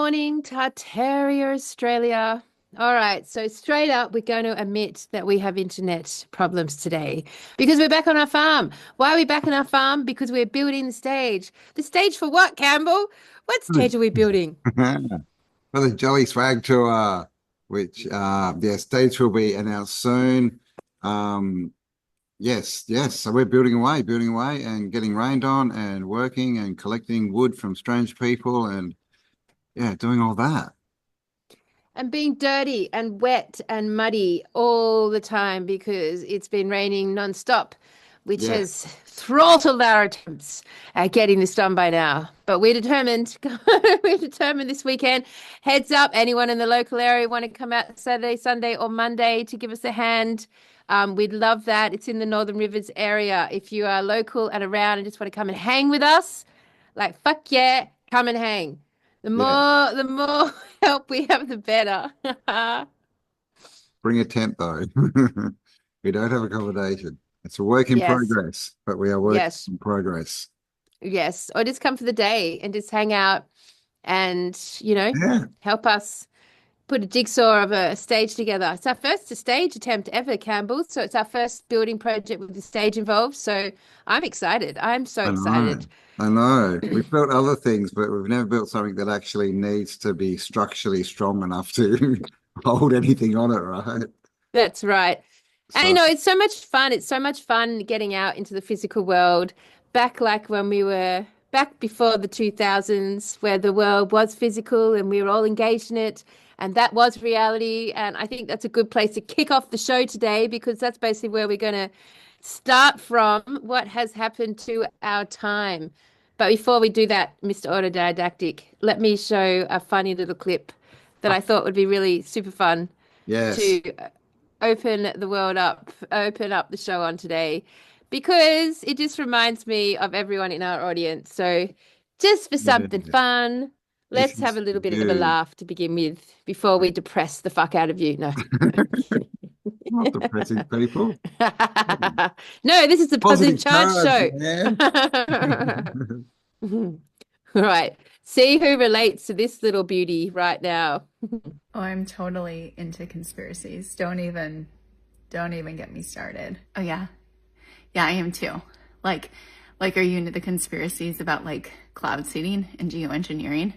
morning, Tartaria, Australia. All right, so straight up, we're going to admit that we have internet problems today because we're back on our farm. Why are we back on our farm? Because we're building the stage. The stage for what, Campbell? What stage are we building? For the Jolly Swag Tour, which yeah, dates will be announced soon. Yes. So we're building away and getting rained on and working and collecting wood from strange people and yeah, doing all that. And being dirty and wet and muddy all the time because it's been raining non-stop, which Yeah. has throttled our attempts at getting this done by now. But we're determined. We're determined this weekend. Heads up, anyone in the local area want to come out Saturday, Sunday, or Monday to give us a hand? We'd love that. It's in the Northern Rivers area. If you are local and around and just want to come and hang with us, like fuck yeah, come and hang. Yeah. The more help we have, the better. Bring a tent though. We don't have accommodation. It's a work in Yes, progress, but we are working yes, in progress. yes. Or just come for the day and just hang out and, Yeah. help us put a jigsaw of a stage together. It's our first stage attempt ever, Campbell. So it's our first building project with the stage involved. So I'm excited. I'm so I know. excited. I know. We've built other things, but we've never built something that actually needs to be structurally strong enough to hold anything on it, right? That's right. And So, it's so much fun. It's so much fun getting out into the physical world. Back like when we were back before the 2000s, where the world was physical and we were all engaged in it. And that was reality. And I think that's a good place to kick off the show today because that's basically where we're going to start from what has happened to our time. But before we do that, Mr. Autodidactic, let me show a funny little clip that I thought would be really super fun yes. to open the world up, open up the show on today because it just reminds me of everyone in our audience. So, just for Yeah. something fun, This let's have is a little bit of a you. laugh to begin with before we depress the fuck out of you. No. Not depressing people. No, this is a positive Positive charge charge, show. man. All right. See who relates to this little beauty right now. Oh, I'm totally into conspiracies. Don't even get me started. Oh yeah. Yeah, I am too. Like are you into the conspiracies about like cloud seeding and geoengineering?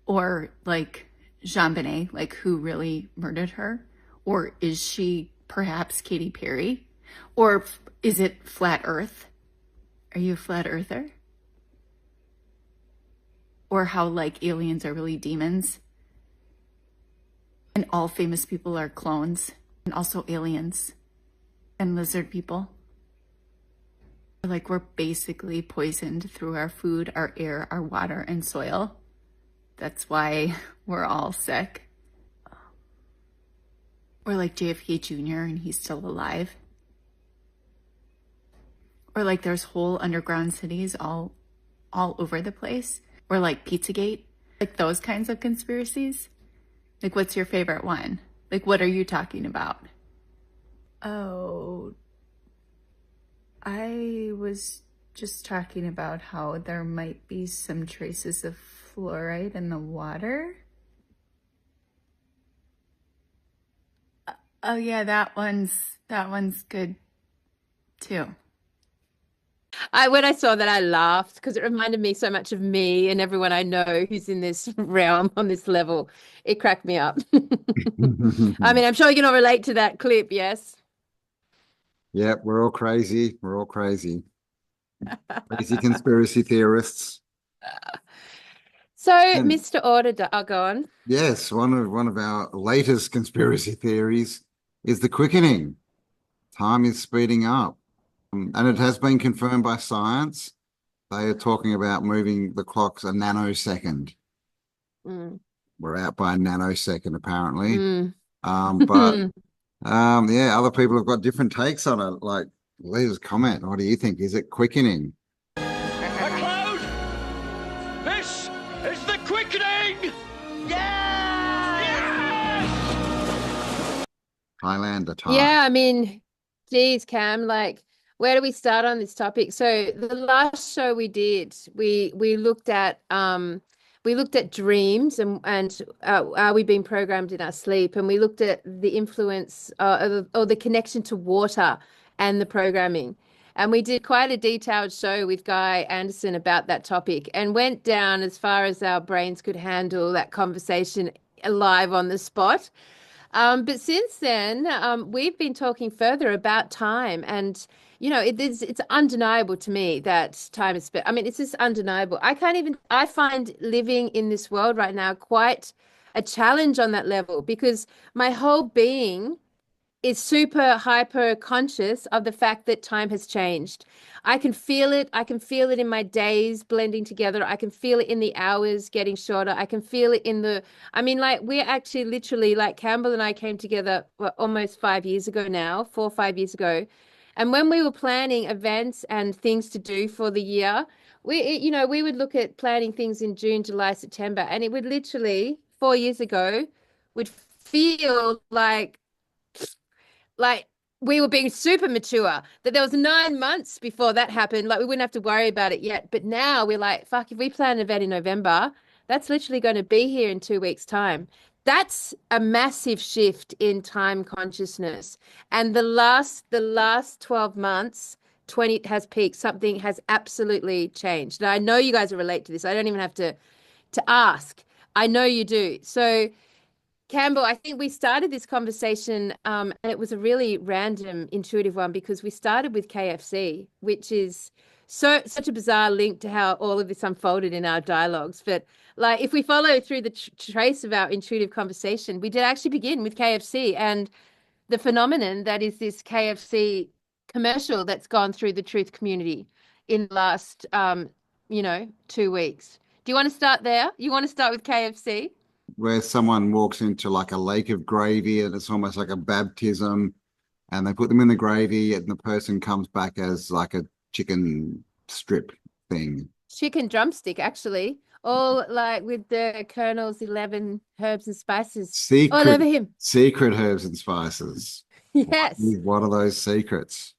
Or like Jean Benet, like who really murdered her? Or is she perhaps Katy Perry? Or is it flat earth? Are you a flat earther? Or how like aliens are really demons and all famous people are clones and also aliens and lizard people? Like we're basically poisoned through our food, our air, our water, and soil. That's why we're all sick. Or like JFK Jr. and he's still alive. Or like there's whole underground cities all over the place. Or like Pizzagate. Like those kinds of conspiracies. Like what's your favorite one? Like what are you talking about? Oh, I was just talking about how there might be some traces of fluoride in the water. Oh yeah, that one's good too. When I saw that, I laughed because it reminded me so much of me and everyone I know who's in this realm on this level. It cracked me up. I mean, I'm sure you can all relate to that clip, yes? Yep, we're all crazy. We're all crazy. Crazy conspiracy theorists. So, And Mr. Auditor, I'll go on. yes, one of our latest conspiracy theories is the quickening. Time is speeding up. And it has been confirmed by science. They are talking about moving the clocks a nanosecond. Mm. We're out by a nanosecond, apparently. Mm. But yeah, other people have got different takes on it. Like, leave us a comment. What do you think? Is it quickening? McLeod, this is the quickening! Yeah! Yes! Highlander time. Yeah, I mean, geez, Cam, like, where do we start on this topic? So the last show we did, we looked at we looked at dreams and are we being programmed in our sleep? And we looked at the influence or the connection to water and the programming. And we did quite a detailed show with Guy Anderson about that topic and went down as far as our brains could handle that conversation live on the spot. But since then, we've been talking further about time, and it's undeniable to me that time is spent. I mean, it's just undeniable. I find living in this world right now quite a challenge on that level because my whole being is super hyper conscious of the fact that time has changed. I can feel it. I can feel it in my days blending together. I can feel it in the hours getting shorter. I can feel it I mean, like we're actually literally like Campbell and I came together almost 5 years ago now, 4 or 5 years ago. And when we were planning events and things to do for the year, we would look at planning things in June, July, September, and it would literally 4 years ago would feel like we were being super mature, that there was 9 months before that happened. Like we wouldn't have to worry about it yet. But now we're like, fuck, if we plan an event in November, that's literally going to be here in 2 weeks' time. That's a massive shift in time consciousness. And the last 12 months, 20 has peaked. Something has absolutely changed. And I know you guys will relate to this. I don't even have to ask. I know you do. So Campbell, I think we started this conversation, and it was a really random, intuitive one because we started with KFC, which is such a bizarre link to how all of this unfolded in our dialogues. But like, if we follow through the trace of our intuitive conversation, we did actually begin with KFC and the phenomenon that is this KFC commercial that's gone through the truth community in the last, 2 weeks. Do you want to start there? You want to start with KFC? Where someone walks into like a lake of gravy and it's almost like a baptism, and they put them in the gravy and the person comes back as like a chicken strip thing. Chicken drumstick, actually. All like with the Colonel's 11 herbs and spices all over him. Secret herbs and spices. Yes. What are those secrets?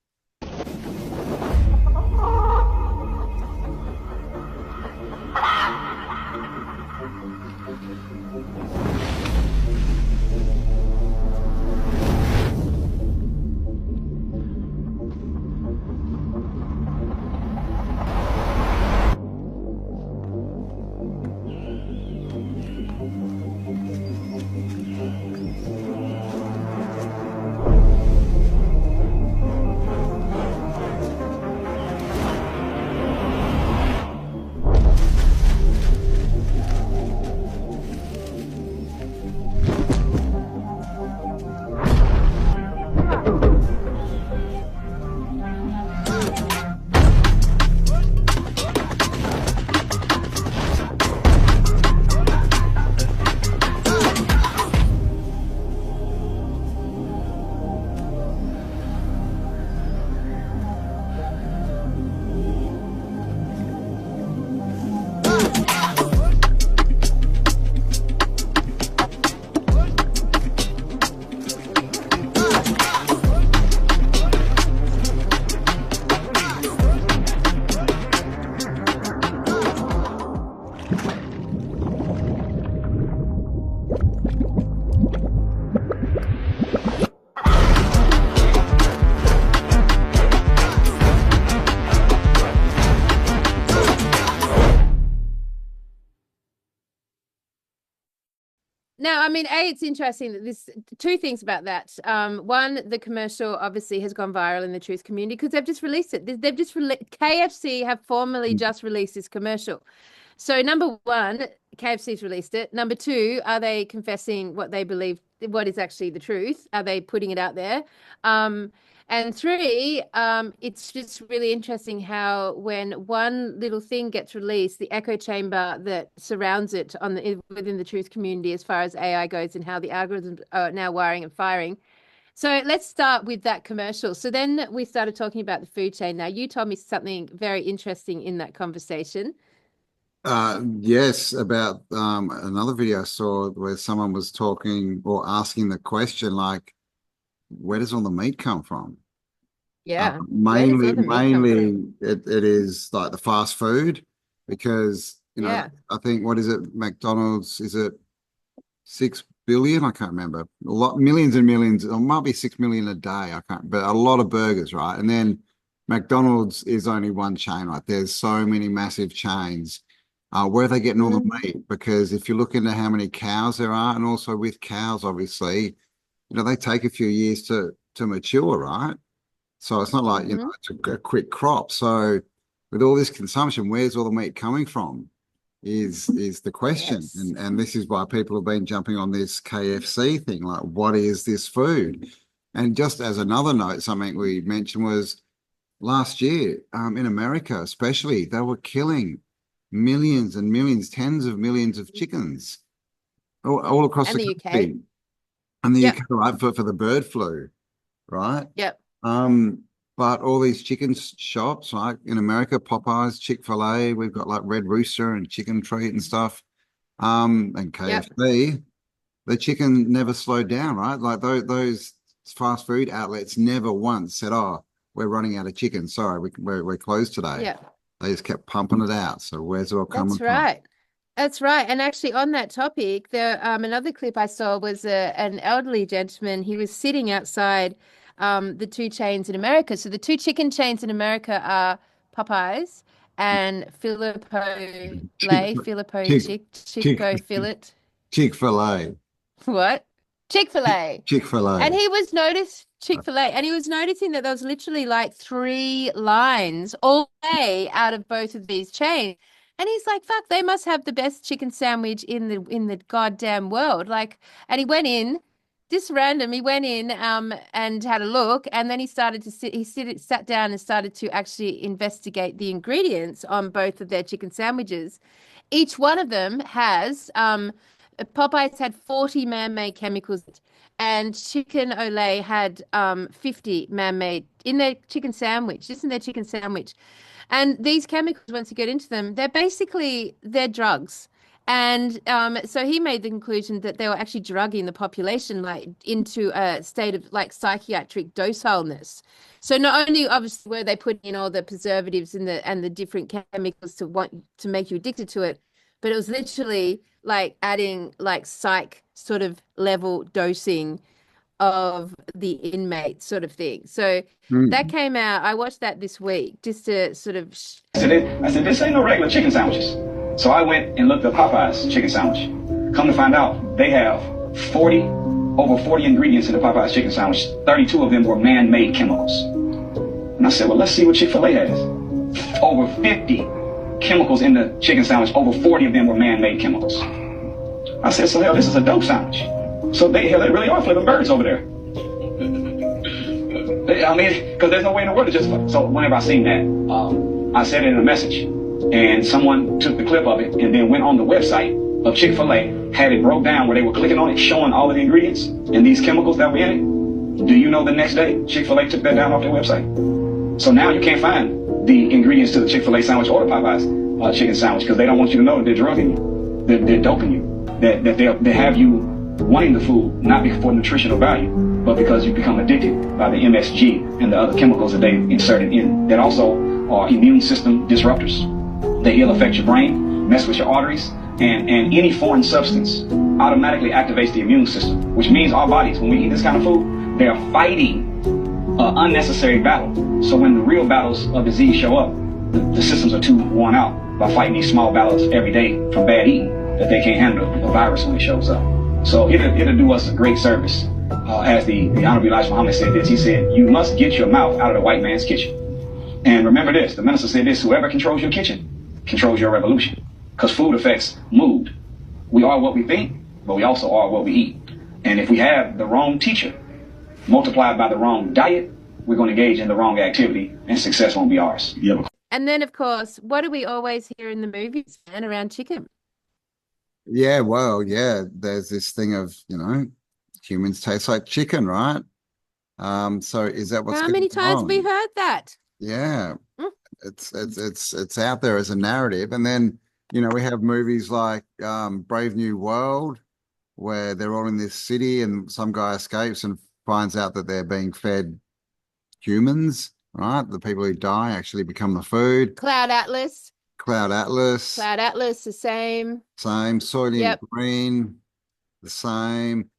Now, I mean, it's interesting that two things about that. One, the commercial obviously has gone viral in the truth community because they've just released it. KFC have formally just released this commercial. So number one, KFC's released it. Number two, are they confessing what they believe, what is actually the truth? Are they putting it out there? And three, it's just really interesting how when one little thing gets released, the echo chamber that surrounds it within the truth community as far as AI goes and how the algorithms are now wiring and firing. So let's start with that commercial. So then we started talking about the food chain. Now, you told me something very interesting in that conversation. Yes, about another video I saw where someone was talking or asking the question like, where does all the meat come from? Yeah. Mainly it is like the fast food, because you know, Yeah. I think, what is it? McDonald's, is it 6 billion? I can't remember. A lot, millions and millions. It might be 6 million a day. I can't, but a lot of burgers, right? And then McDonald's is only one chain, right? There's so many massive chains. Where are they getting all the meat? Because if you look into how many cows there are, and also with cows, obviously, they take a few years to mature, right? So it's not like, it's a quick crop. So with all this consumption, where's all the meat coming from is the question. Yes. And this is why people have been jumping on this KFC thing, like, what is this food? And just as another note, something we mentioned was last year, in America especially, they were killing millions and millions, tens of millions of chickens all across And the the country. UK. And the Yep. UK, right, for the bird flu, right? Yep. But all these chicken shops, like in America, Popeyes, Chick-fil-A, we've got like Red Rooster and Chicken Treat and stuff, and KFC, the chicken never slowed down, right? Like those fast food outlets never once said, "Oh, we're running out of chicken. Sorry, we're closed today." Yeah. They just kept pumping it out. So where's it all coming That's from? right. That's right. And actually, on that topic, another clip I saw was an elderly gentleman. He was sitting outside the two chains in America. So the two chicken chains in America are Popeyes and Chico Fillet. Chick-fil-A. What? Chick-fil-A. Chick-fil-A. And he was noticing that there was literally like 3 lines all day out of both of these chains. And he's like, fuck, they must have the best chicken sandwich in the goddamn world. Like, and he went in, he went in and had a look, and then he started to sat down and started to actually investigate the ingredients on both of their chicken sandwiches. Each one of them has Popeyes had 40 man-made chemicals, and Chicken Olay had 50 man-made in their chicken sandwich. This is their chicken sandwich. And these chemicals, once you get into them, they're drugs. And so he made the conclusion that they were actually drugging the population like into a state of like psychiatric docileness. So not only obviously were they putting in all the preservatives and the different chemicals to make you addicted to it, but it was literally like adding like psych sort of level dosing of the inmate sort of thing. So that came out. I watched that this week just to sort of. I said, this ain't no regular chicken sandwiches. So I went and looked up Popeye's chicken sandwich. Come to find out, they have over 40 ingredients in the Popeye's chicken sandwich. 32 of them were man-made chemicals. And I said, well, let's see what Chick-fil-A has. Over 50 chemicals in the chicken sandwich. Over 40 of them were man-made chemicals. I said, so hell, this is a dope sandwich. So they really are flipping birds over there. I mean, because there's no way in the world to just. So whenever I seen that, I said it in a message, and someone took the clip of it and then went on the website of Chick-fil-A, had it broke down where they were clicking on it, showing all of the ingredients and these chemicals that were in it. Do you know the next day Chick-fil-A took that down off their website? So now you can't find the ingredients to the Chick-fil-A sandwich or the Popeyes chicken sandwich because they don't want you to know that they're drugging you, they're doping you, that they have you wanting the food, not for nutritional value, but because you become addicted by the MSG and the other chemicals that they inserted in that also are immune system disruptors. They ill affect your brain, mess with your arteries, and any foreign substance automatically activates the immune system, which means our bodies, when we eat this kind of food, they are fighting an unnecessary battle. So when the real battles of disease show up, the systems are too worn out by fighting these small battles every day from bad eating that they can't handle a virus when it shows up. So it'll do us a great service. As the Honorable Elijah Muhammad said this, he said, you must get your mouth out of the white man's kitchen. And remember this, the minister said this, whoever controls your kitchen controls your revolution. Because food affects mood. We are what we think, but we also are what we eat. And if we have the wrong teacher multiplied by the wrong diet, we're going to engage in the wrong activity and success won't be ours. And then, of course, what do we always hear in the movies, man, around chicken? Yeah, well, yeah, there's this thing of, humans taste like chicken, right? So is that what's How many times have we heard that? Yeah. It's out there as a narrative. And then, we have movies like Brave New World, where they're all in this city and some guy escapes and finds out that they're being fed humans, right? The people who die actually become the food. Cloud Atlas. Cloud Atlas, Cloud Atlas, the same. same. Soylent Yep. Green, the same.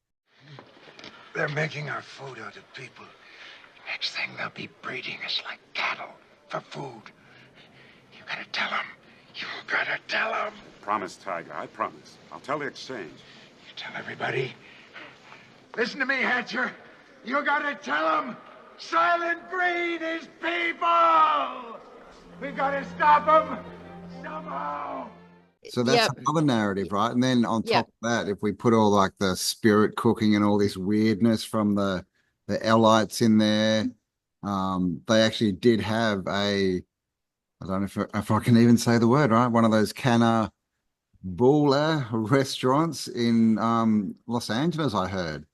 They're making our food out of people. Next thing, they'll be breeding us like cattle for food. You gotta tell them. You gotta tell them. Promise, Tiger, I promise. I'll tell the exchange. You tell everybody. Listen to me, Hatcher. You gotta tell them. Silent Green is people. We gotta stop them somehow. So that's Yep. another narrative, right? And then on top of that, if we put all like the spirit cooking and all this weirdness from the Elites in there, they actually did have I don't know if I can even say the word, right? One of those Canna Bula restaurants in Los Angeles, I heard.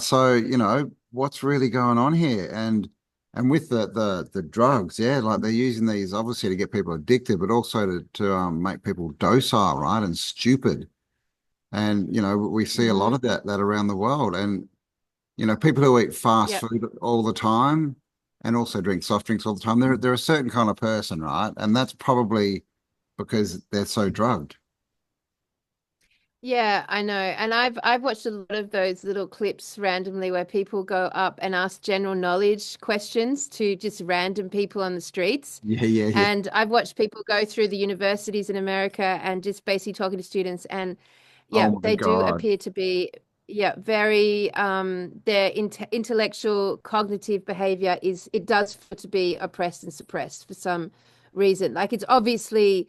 So you know what's really going on here, and with the drugs, yeah, like they're using these obviously to get people addicted, but also to make people docile, right, and stupid. And you know we see a lot of that around the world, and you know people who eat fast food all the time and also drink soft drinks all the time. They're a certain kind of person, right? And that's probably because they're so drugged. Yeah, I know. And I've watched a lot of those little clips randomly where people go up and ask general knowledge questions to just random people on the streets. Yeah. And I've watched people go through the universities in America and just basically talking to students. And yeah, Oh my they do God. appear to be, very, their intellectual cognitive behavior it does feel to be oppressed and suppressed for some reason. Like it's obviously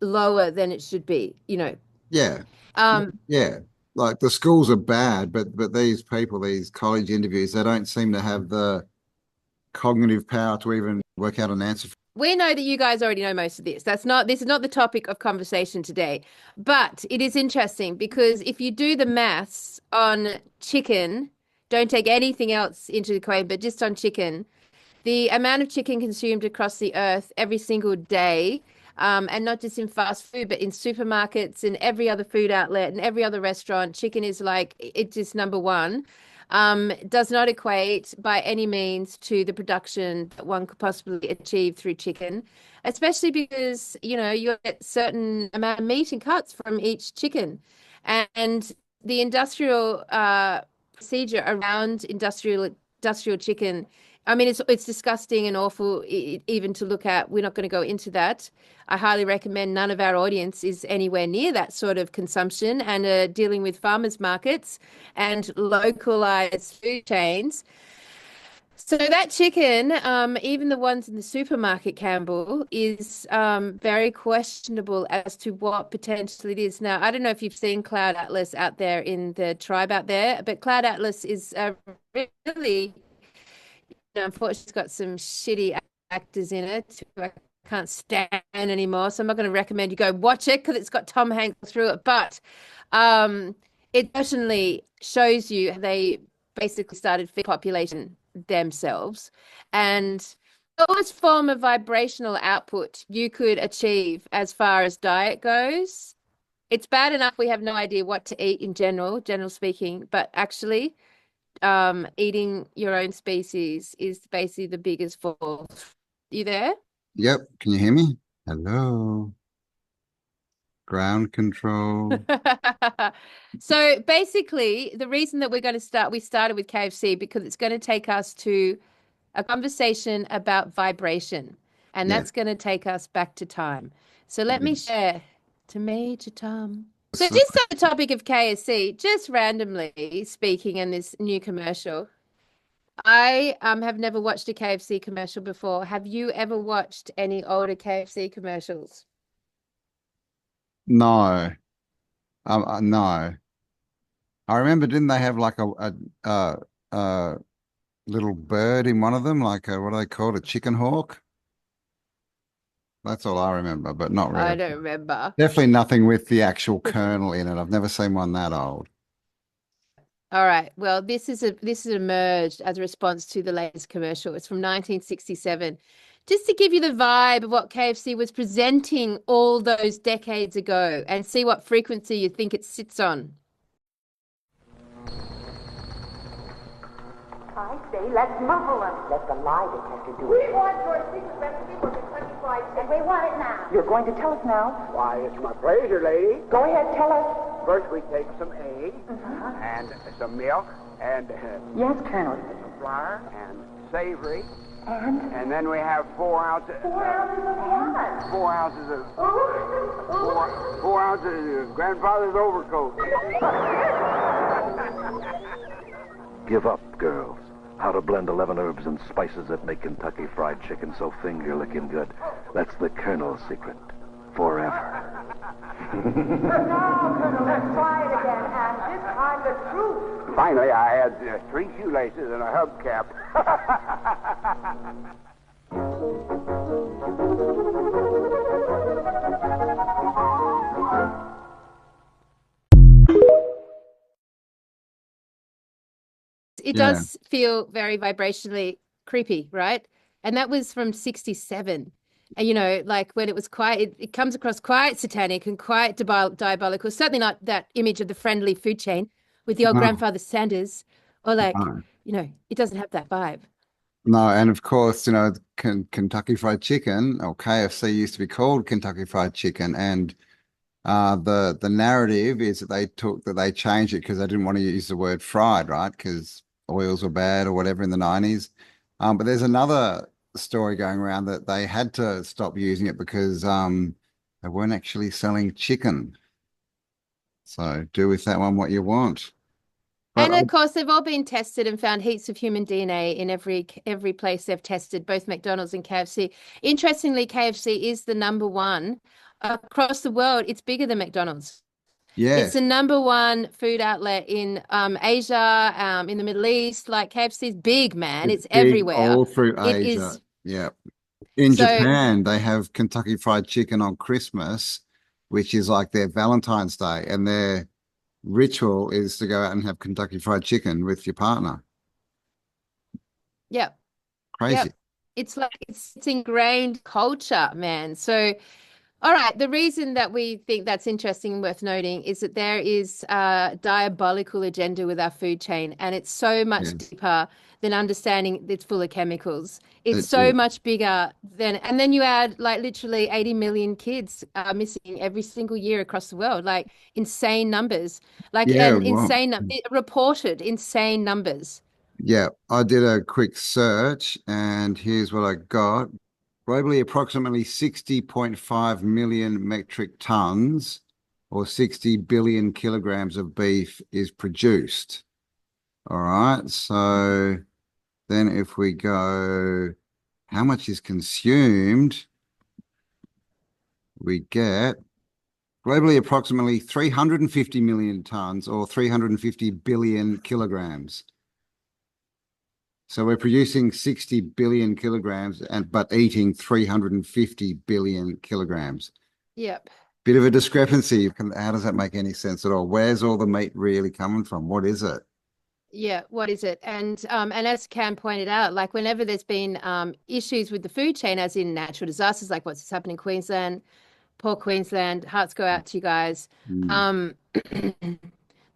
lower than it should be, Yeah. Um, Yeah. Like the schools are bad, but these people, these college interviews, they don't seem to have the cognitive power to even work out an answer. We know that you guys already know most of this. This is not the topic of conversation today, but it is interesting because if you do the maths on chicken, don't take anything else into the equation, but just on chicken, the amount of chicken consumed across the earth every single day, and not just in fast food, but in supermarkets and every other food outlet and every other restaurant, chicken is like, it's just number one. Does not equate by any means to the production that one could possibly achieve through chicken, especially because, you get certain amount of meat and cuts from each chicken. And the industrial procedure around industrial chicken, I mean, it's disgusting and awful even to look at. We're not going to go into that. I highly recommend none of our audience is anywhere near that sort of consumption and dealing with farmers markets and localized food chains. So that chicken, even the ones in the supermarket, Campbell, is very questionable as to what potentially it is. Now, I don't know if you've seen Cloud Atlas out there in the tribe out there, but Cloud Atlas is really, unfortunately, it's got some shitty actors in it who I can't stand anymore. So I'm not going to recommend you go watch it because it's got Tom Hanks through it. But it certainly shows you how they basically started feeding population themselves, and the lowest form of vibrational output you could achieve as far as diet goes. It's bad enough we have no idea what to eat in general speaking, but actually eating your own species is basically the biggest fall. You there? Yep. Can you hear me? Hello. Ground control. So basically, the reason that we started with KFC because it's going to take us to a conversation about vibration, and that's going to take us back to time. So let me share to Tom. So just on the topic of KFC, just randomly speaking in this new commercial, I have never watched a KFC commercial before. Have you ever watched any older KFC commercials? No. No. I remember, didn't they have like a little bird in one of them, like what do they call it, a chicken hawk? That's all I remember, but not really. I don't remember. Definitely nothing with the actual kernel in it. I've never seen one that old. All right. Well, this is emerged as a response to the latest commercial. It's from 1967. Just to give you the vibe of what KFC was presenting all those decades ago and see what frequency you think it sits on. I say, let's muffle them. Let the lie detector do it. We want your secret recipe for Kentucky Fried Chicken. We want it now. You're going to tell us now? Why, it's my pleasure, lady. Go ahead, tell us. First, we take some eggs and some milk and Yes, Colonel. some flour and savory. And? And then we have 4 ounces. 4 ounces of what? 4 ounces of 4 ounces of grandfather's overcoat. Give up, girls. How to blend 11 herbs and spices that make Kentucky Fried Chicken so finger-licking good. That's the Colonel's secret. Forever. Now, Colonel, let's try it again, and this time the truth. Finally, I had 3 shoelaces and a hubcap. It does feel very vibrationally creepy, right? And that was from 67. And, you know, like when it was quite, it comes across quite satanic and quite diabolical. Certainly not that image of the friendly food chain with the old grandfather Sanders, or like, you know, it doesn't have that vibe. No, and of course, you know, Kentucky Fried Chicken, or KFC, used to be called Kentucky Fried Chicken, and the narrative is that they changed it because they didn't want to use the word fried, right? Because oils were bad or whatever in the 90s. But there's another story going around that they had to stop using it because they weren't actually selling chicken. So do with that one what you want. But, And of course, they've all been tested and found heaps of human DNA in every place they've tested, both McDonald's and KFC. Interestingly, KFC is the #1 across the world. It's bigger than McDonald's. yeah, It's the #1 food outlet in Asia, in the Middle East. Like KFC is big, man. It's big everywhere. all through It Asia. is. Yeah. In So- Japan, they have Kentucky Fried Chicken on Christmas, which is like their Valentine's Day, and their ritual is to go out and have Kentucky Fried Chicken with your partner. Yeah. Crazy. Yep. It's like it's ingrained culture, man. So, all right, the reason that we think that's interesting and worth noting is that there is a diabolical agenda with our food chain, and it's so much deeper than understanding it's full of chemicals. It's so much bigger than, and then you add like literally 80 million kids missing every single year across the world, like insane numbers, like reported insane numbers. Yeah, I did a quick search and here's what I got. Globally, approximately 60.5 million metric tons or 60 billion kilograms of beef is produced. All right, so then if we go, how much is consumed? We get globally approximately 350 million tons or 350 billion kilograms. So we're producing 60 billion kilograms but eating 350 billion kilograms. Yep. Bit of a discrepancy. How does that make any sense at all? Where's all the meat really coming from? What is it? Yeah, what is it? And as Cam pointed out, like whenever there's been issues with the food chain, as in natural disasters, like what's happened in Queensland, poor Queensland, hearts go out to you guys.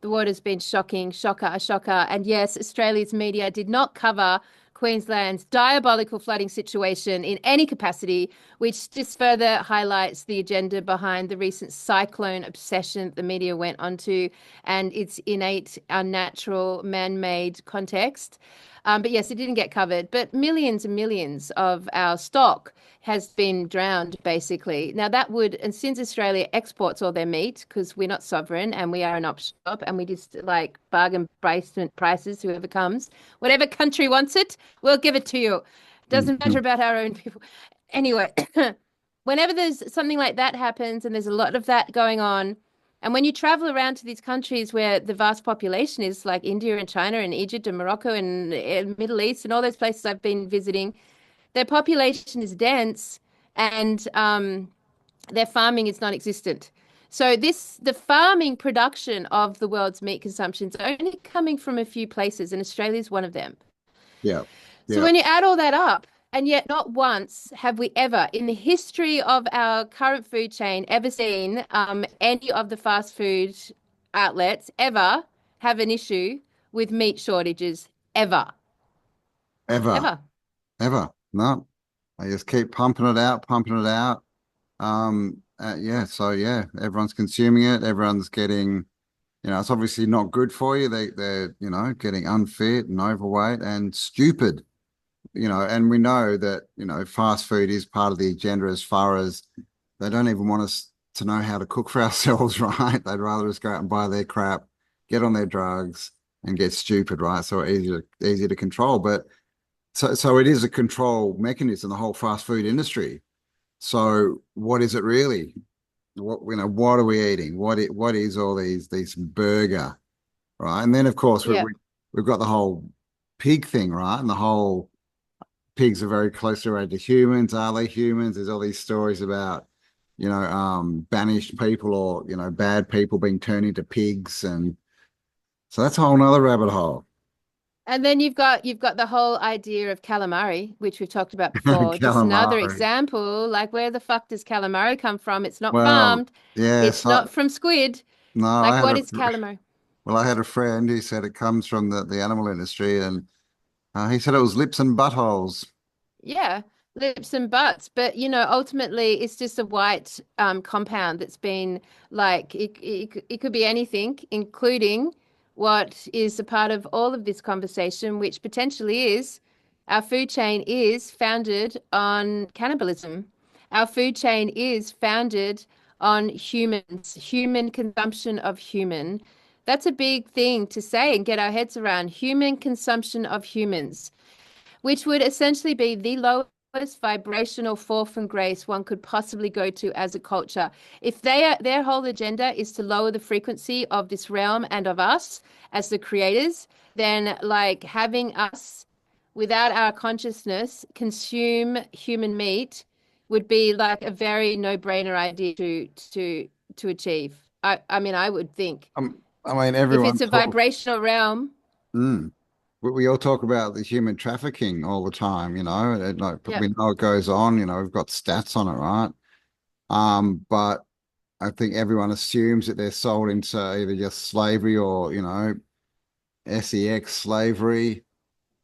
The water's been shocking, shocker. And yes, Australia's media did not cover Queensland's diabolical flooding situation in any capacity, which just further highlights the agenda behind the recent cyclone obsession the media went onto and its innate, unnatural, man-made context. But yes, it didn't get covered. But millions and millions of our stock has been drowned, basically. Now that would, and since Australia exports all their meat, because we're not sovereign and we are an op shop and we just like bargain basement prices, whoever comes, whatever country wants it, we'll give it to you. Doesn't matter about our own people. Anyway, whenever there's something like that happens, and there's a lot of that going on, and when you travel around to these countries where the vast population is like India and China and Egypt and Morocco and Middle East and all those places I've been visiting, their population is dense and their farming is non-existent. So the farming production of the world's meat consumption is only coming from a few places, and Australia is one of them. Yeah. So when you add all that up, and yet not once have we ever in the history of our current food chain ever seen any of the fast food outlets ever have an issue with meat shortages, ever. ever, ever. ever. No, they just keep pumping it out, pumping it out. Yeah, so yeah, everyone's consuming it. Everyone's getting, it's obviously not good for you. They're, getting unfit and overweight and stupid, and we know that, fast food is part of the agenda as far as they don't even want us to know how to cook for ourselves, right? They'd rather just go out and buy their crap, get on their drugs and get stupid, right? So easy to control. But so it is a control mechanism, the whole fast food industry. So what is it really? What are we eating? What is all these burger, right? And then of course Yeah. we've got the whole pig thing, right? And the whole pigs are very closely related to humans. Are they humans? There's all these stories about, banished people or, bad people being turned into pigs. And so that's a whole nother rabbit hole. And then you've got the whole idea of calamari, which we've talked about before. Just another Calamari. example, like where the fuck does calamari come from? It's not Well, farmed. yes, It's not from squid. no, Like what is calamari? I had a friend who said it comes from the animal industry, and he said it was lips and buttholes. Yeah, lips and butts. But ultimately, it's just a white compound that's been like it could be anything, including what is a part of all of this conversation, which potentially is our food chain is founded on cannibalism. Our food chain is founded on humans, human consumption of human. That's a big thing to say and get our heads around. Human consumption of humans, which would essentially be the lowest vibrational fall from grace one could possibly go to as a culture. If their whole agenda is to lower the frequency of this realm and of us as the creators, then like having us without our consciousness consume human meat would be like a very no-brainer idea to achieve. I mean, I would think I mean, if everyone it's a talk, vibrational realm. mm, we all talk about the human trafficking all the time, like Yeah. we know it goes on, we've got stats on it, right? But I think everyone assumes that they're sold into either just slavery or, sex slavery.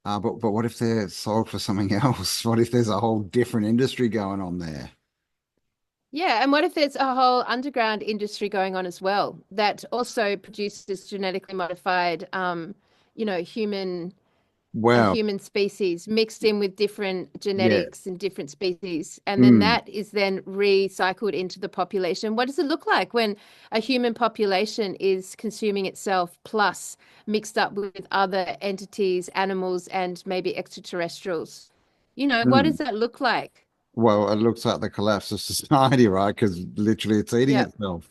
But what if they're sold for something else? What if there's a whole different industry going on there? Yeah, and what if there's a whole underground industry going on as well that also produces genetically modified, human a Well, human species mixed in with different yeah. genetics and different species, and then Mm. that is then recycled into the population. What does it look like when a human population is consuming itself plus mixed up with other entities, animals, and maybe extraterrestrials? What does Mm. that look like? Well, it looks like the collapse of society, right? Because literally it's eating Yeah. itself,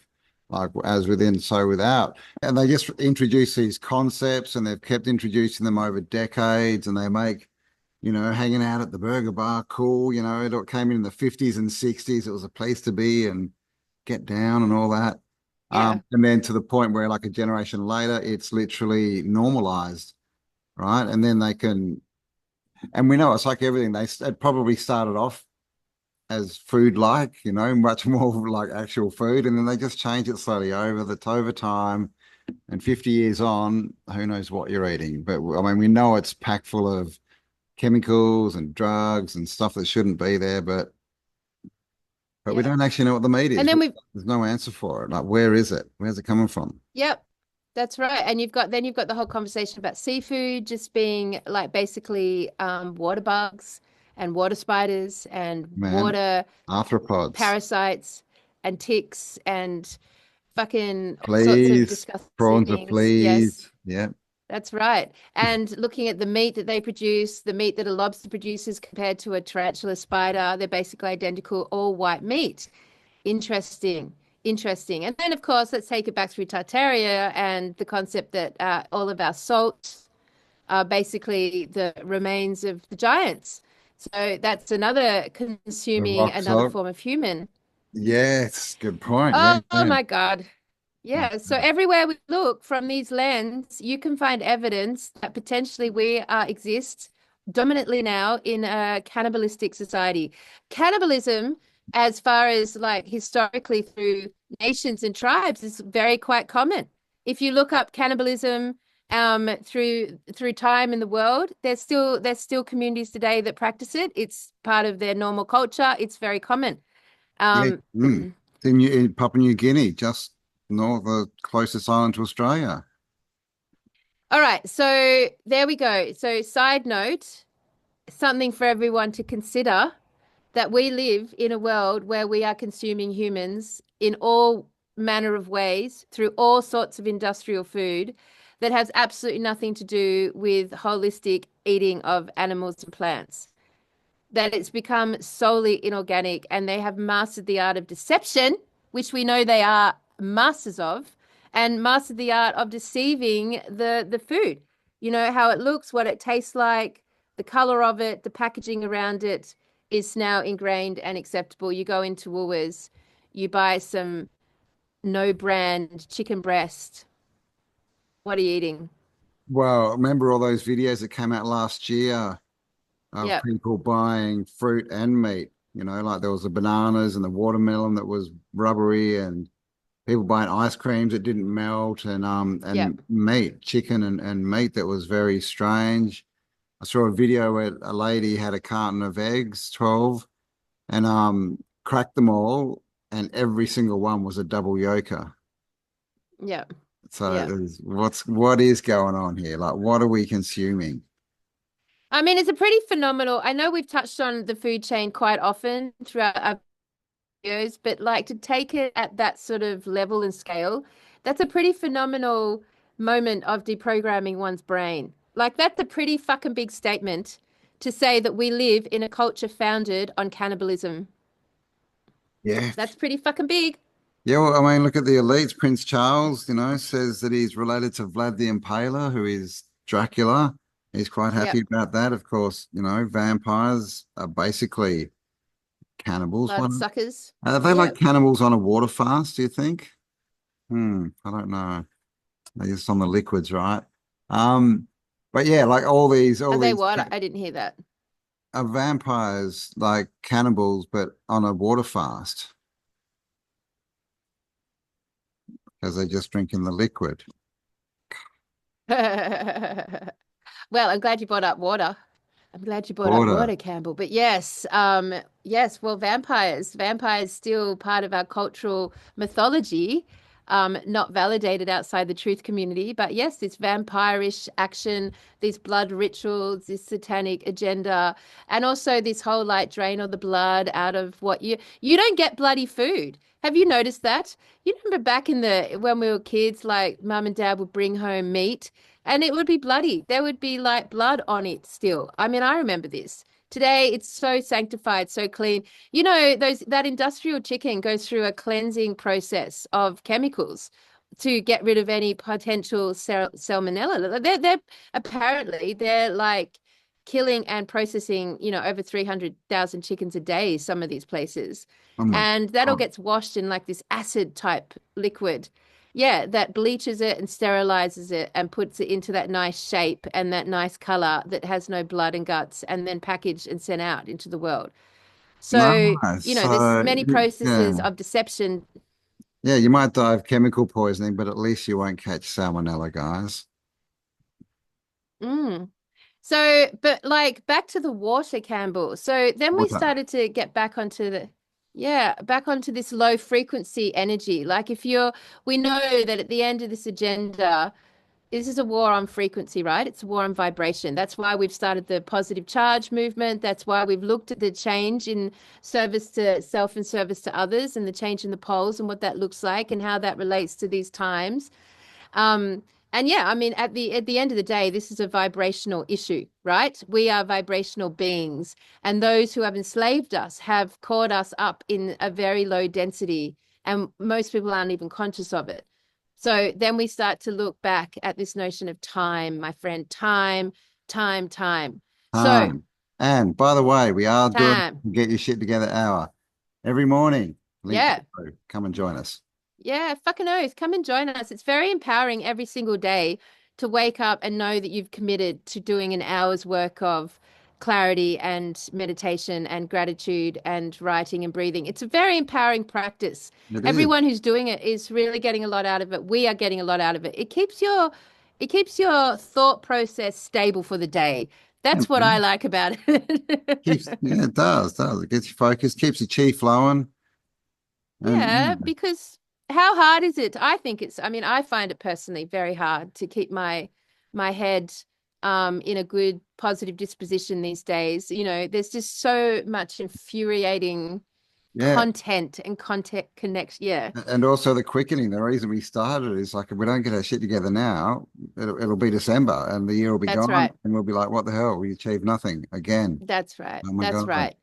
like as within, so without. And they just introduce these concepts and they've kept introducing them over decades and they make, hanging out at the burger bar cool. It came in the 50s and 60s. It was a place to be and get down and all that. Yeah. And then to the point where like a generation later, it's literally normalized, right? And then and we know it's like everything. It probably started off as food like, much more like actual food. And then they just change it slowly over time. And 50 years on, who knows what you're eating. But I mean, we know it's packed full of chemicals and drugs and stuff that shouldn't be there, but we Yeah. don't actually know what the meat And is. then we've There's no answer for it. Like, where is it? Where's it coming from? Yep, that's right. And you've got the whole conversation about seafood just being like basically water bugs and water spiders and Man, water arthropods. parasites and ticks and fucking all sorts of Fleas, disgusting prawns are things. Yes, fleas. Yeah. that's right. And looking at the meat that they produce, the meat that a lobster produces compared to a tarantula spider, they're basically identical, all white meat. Interesting. Interesting. And then, of course, let's take it back through Tartaria and the concept that all of our salts are basically the remains of the giants. So that's another The consuming rock another salt. form of human. Yes, good point. Yeah, Oh yeah. my God. Yeah. So everywhere we look from these lens, you can find evidence that potentially we exist dominantly now in a cannibalistic society. Cannibalism, as far as like historically through nations and tribes, is very quite common. If you look up cannibalism through time in the world. There's still communities today that practice it. It's part of their normal culture. It's very common. Yeah. Um, In Papua New Guinea, just north of the closest island to Australia. all right, so there we go. So side note, something for everyone to consider, that we live in a world where we are consuming humans in all manner of ways through all sorts of industrial food that has absolutely nothing to do with holistic eating of animals and plants. That it's become solely inorganic, and they have mastered the art of deception, which we know they are masters of, and mastered the art of deceiving the food. You know, how it looks, what it tastes like, the color of it, the packaging around it is now ingrained and acceptable. You go into Woolworths, you buy some no brand chicken breast. What are you eating? Well, remember all those videos that came out last year of Yeah. people buying fruit and meat? You know, like there was the bananas and the watermelon that was rubbery, and people buying ice creams that didn't melt, Yeah. and meat, chicken and meat that was very strange. I saw a video where a lady had a carton of eggs, 12, and cracked them all, and every single one was a double yolker. Yeah. So Yeah. what is going on here? Like, what are we consuming? I mean, it's a pretty phenomenal. I know we've touched on the food chain quite often throughout our videos, but like to take it at that sort of level and scale, that's a pretty phenomenal moment of deprogramming one's brain. Like, that's a pretty fucking big statement to say that we live in a culture founded on cannibalism. Yeah. That's pretty fucking big. Yeah, well, I mean, look at the elites. Prince Charles, you know, says that he's related to Vlad the Impaler, who is Dracula. He's quite happy Yep. about that. Of course, you know, vampires are basically cannibals. What Bloodsuckers. are they, like Yep. cannibals on a water fast, do you think? I don't know. They're just on the liquids, right? But yeah, like all Are they these what? I didn't hear that. are vampires like cannibals, but on a water fast because they're just drinking the liquid. Well, I'm glad you brought up water. I'm glad you brought up Water. water, Campbell. But yes, yes, well, vampires still part of our cultural mythology, not validated outside the truth community. But yes, this vampirish action, these blood rituals, this satanic agenda, and also this whole like drain all the blood out of what you don't get bloody food. Have you noticed that? You remember back in the when we were kids, like mum and dad would bring home meat and it would be bloody. There would be like blood on it still. I mean, I remember this. Today it's so sanctified, so clean. You know, that industrial chicken goes through a cleansing process of chemicals to get rid of any potential salmonella. They're apparently they're like killing and processing, you know, over 300,000 chickens a day, some of these places. Oh my And that all God. gets washed in like this acid type liquid. Yeah, that bleaches it and sterilizes it and puts it into that nice shape and that nice color that has no blood and guts, and then packaged and sent out into the world. So, Nice. you know, there's many processes Yeah. of deception. Yeah, you might die of chemical poisoning, but at least you won't catch salmonella, guys. Mm. So, but like back to the water, Campbell. So then we Water. started to get back onto back onto this low frequency energy. Like we know that at the end of this agenda, this is a war on frequency, right? It's a war on vibration. That's why we've started the positive charge movement. That's why we've looked at the change in service to self and service to others, and the change in the poles and what that looks like and how that relates to these times. Um, and yeah, I mean, at the end of the day, this is a vibrational issue, right? We are vibrational beings, and those who have enslaved us have caught us up in a very low density, and most people aren't even conscious of it. So then we start to look back at this notion of time, my friend, time, time, time. So And by the way, we are doing time, Get Your Shit Together hour every morning. Link yeah. below. Come and join us. Yeah, fucking oath. Come and join us. It's very empowering every single day to wake up and know that you've committed to doing an hour's work of clarity and meditation and gratitude and writing and breathing. It's a very empowering practice. It is. Everyone who's doing it is really getting a lot out of it. We are getting a lot out of it. it keeps your thought process stable for the day. That's what I like about it. Yeah, it does. It gets you focused, keeps your chi flowing. Yeah, because how hard is it? I mean, I find it personally very hard to keep my head in a good positive disposition these days. You know, there's just so much infuriating Yeah. content and content connect. Yeah, And also the quickening. The reason we started is like if we don't get our shit together now, it'll be December and the year will be that's gone, right. and we'll be like, what the hell? We achieved nothing again. That's right. Oh my That's God. right.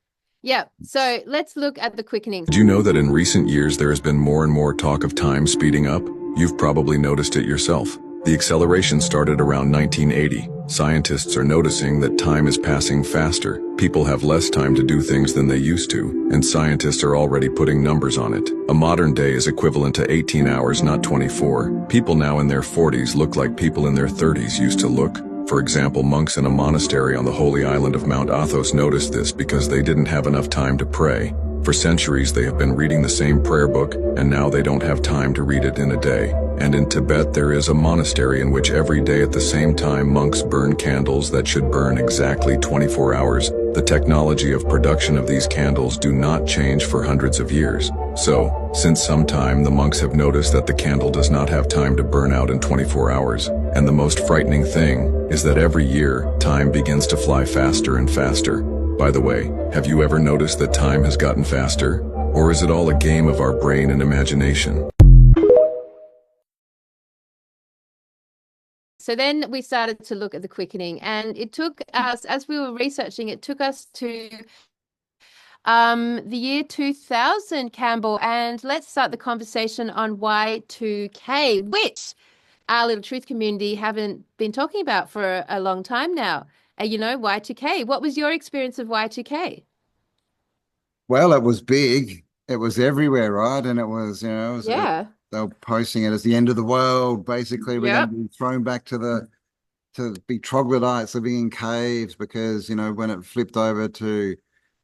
Yeah. So let's look at the quickening. Did you know that in recent years there has been more and more talk of time speeding up? You've probably noticed it yourself. The acceleration started around 1980. Scientists are noticing that time is passing faster. People have less time to do things than they used to, and scientists are already putting numbers on it. A modern day is equivalent to 18 hours, not 24. People now in their 40s look like people in their 30s used to look. For example, monks in a monastery on the holy island of Mount Athos noticed this because they didn't have enough time to pray. For centuries, they have been reading the same prayer book, and now they don't have time to read it in a day. And in Tibet, there is a monastery in which every day at the same time monks burn candles that should burn exactly 24 hours. The technology of production of these candles do not change for hundreds of years. So, since some time, the monks have noticed that the candle does not have time to burn out in 24 hours. And the most frightening thing is that every year, time begins to fly faster and faster. By the way, have you ever noticed that time has gotten faster? Or is it all a game of our brain and imagination? So then we started to look at the quickening, and it took us, as we were researching, it took us to the year 2000, Campbell, and let's start the conversation on Y2K, which our little truth community haven't been talking about for a long time now. You know, Y2K. What was your experience of Y2K? Well, it was big. It was everywhere, right? And it was, Yeah. they were posting it as the end of the world. Basically, we're going Yep. to be thrown back to be troglodytes living in caves because, when it flipped over to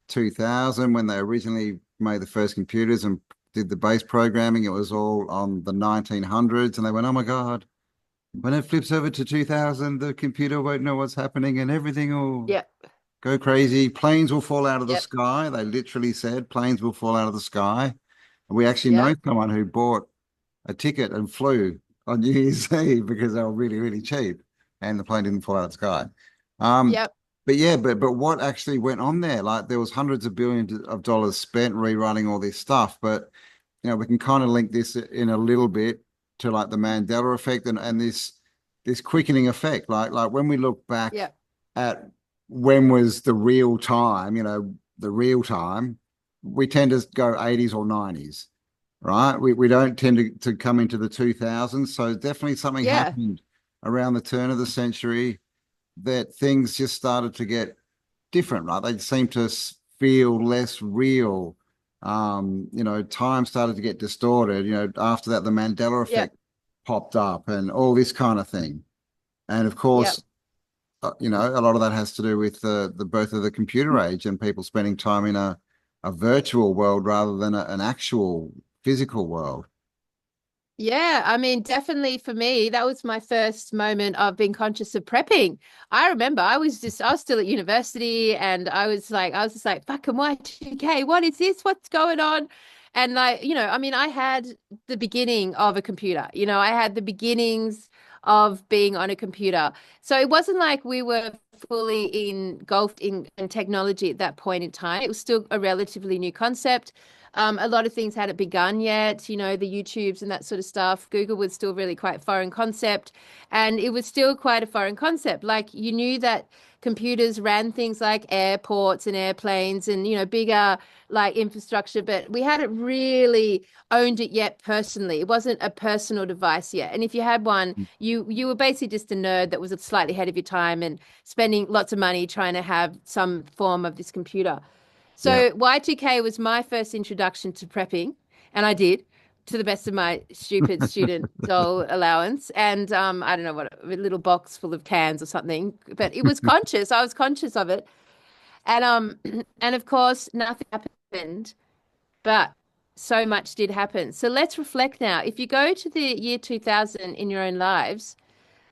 2000, when they originally made the first computers and did the base programming, it was all on the 1900s. And they went, oh my God, when it flips over to 2000, the computer won't know what's happening and everything will Yep. go crazy. Planes will fall out of the Yep. sky. They literally said planes will fall out of the sky. And we actually know Yep. someone who bought a ticket and flew on New Year's Eve because they were really, really cheap and the plane didn't fall out of the sky. Yep. But yeah, but what actually went on there? Like there was hundreds of billions of dollars spent rerunning all this stuff. But we can kind of link this in a little bit to like the Mandela effect and this quickening effect. Like when we look back Yep. at when was the real time, the real time, we tend to go 80s or 90s, right? We don't tend to come into the 2000s. So definitely something Yeah. happened around the turn of the century that things just started to get different, right? They seem to feel less real. Time started to get distorted. After that, the Mandela effect popped up and all this kind of thing. And of course, a lot of that has to do with the birth of the computer age and people spending time in a virtual world rather than an actual physical world. Yeah, I mean, definitely for me, that was my first moment of being conscious of prepping. I remember I was still at university and I was just like, fucking Y2K, what is this? What's going on? And like, I mean, I had the beginning of a computer, I had the beginnings of being on a computer. So it wasn't like we were fully engulfed in technology at that point in time. It was still a relatively new concept. A lot of things hadn't begun yet, the YouTubes and that sort of stuff. Google was still really quite foreign concept. And it was still quite a foreign concept. Like you knew that computers ran things like airports and airplanes and, bigger like infrastructure, but we hadn't really owned it yet personally. It wasn't a personal device yet. And if you had one, you were basically just a nerd that was slightly ahead of your time and spending lots of money trying to have some form of this computer. So Y2K was my first introduction to prepping, and I did to the best of my stupid student doll allowance. And I don't know what, a little box full of cans or something, but it was conscious. I was conscious of it. And and of course nothing happened, but so much did happen. So let's reflect now. If you go to the year 2000 in your own lives,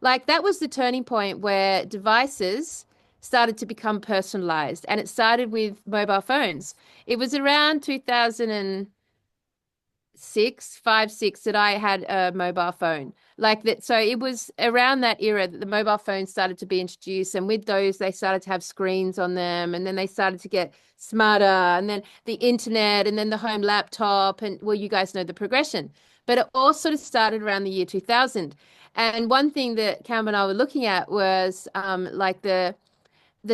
Like that was the turning point where devices started to become personalized, and it started with mobile phones. It was around 2006, 5, 6 that I had a mobile phone like that. So it was around that era that the mobile phones started to be introduced. And with those, they started to have screens on them. And then they started to get smarter. And then the internet and then the home laptop. And well, you guys know the progression. But it all sort of started around the year 2000. And one thing that Cam and I were looking at was like the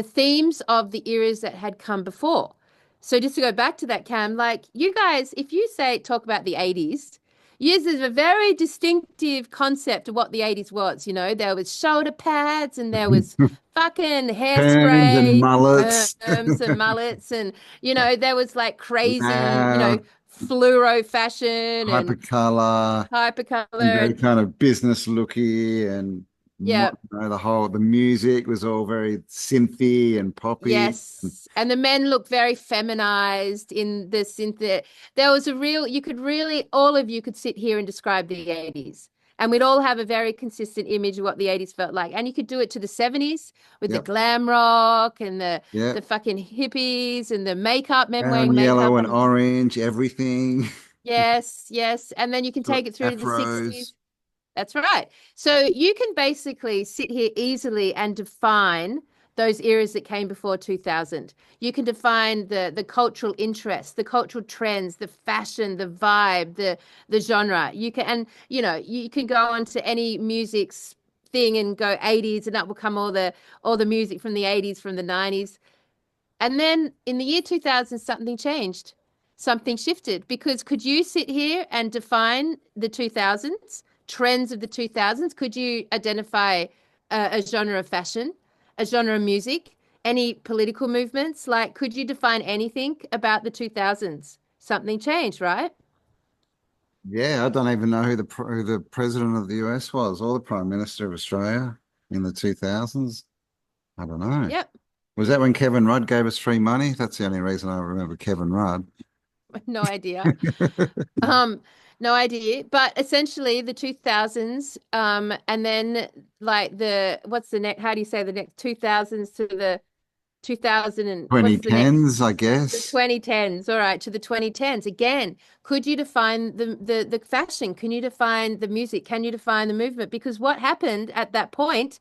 themes of the eras that had come before. So just to go back to that, Cam, like you guys, if you say talk about the 80s, yes, there's a very distinctive concept of what the 80s was. You know, there was shoulder pads and there was fucking Perms and hairspray, mullets. perms and mullets, and you know, there was like crazy, you know, Loud, fluoro fashion and hypercolor, hypercolor very and kind of business looky, and yeah. the music was all very synthy and poppy. Yes. And the men look very feminized in the synth. There was a real, you could really, all of you could sit here and describe the 80s. And we'd all have a very consistent image of what the 80s felt like. And you could do it to the 70s with the Yep. glam rock and the Yep. fucking hippies and the makeup, men Brown, wearing yellow, makeup. and orange, everything. Yes, yes. And then you can take it through to the 60s. Afros. That's right. So you can basically sit here easily and define those eras that came before 2000. You can define the cultural interests, the cultural trends, the fashion, the vibe, the genre. You can, and you know, you can go on to any music's thing and go 80s, and that will come all the music from the 80s, from the 90s. And then in the year 2000, something changed. Something shifted, because could you sit here and define the 2000s, trends of the 2000s? Could you identify a genre of fashion, a genre of music, any political movements? Like, could you define anything about the 2000s? Something changed, right? Yeah, I don't even know who the president of the US was, or the prime minister of Australia in the 2000s. I don't know. Yep. Was that when Kevin Rudd gave us free money? That's the only reason I remember Kevin Rudd. No idea. No idea. But essentially the 2000s, and then like what's the next, how do you say the next 2000s to the 2000 and what's the next? 2010s, I The guess. 2010s. All right, to the 2010s. Again, could you define the fashion? Can you define the music? Can you define the movement? Because what happened at that point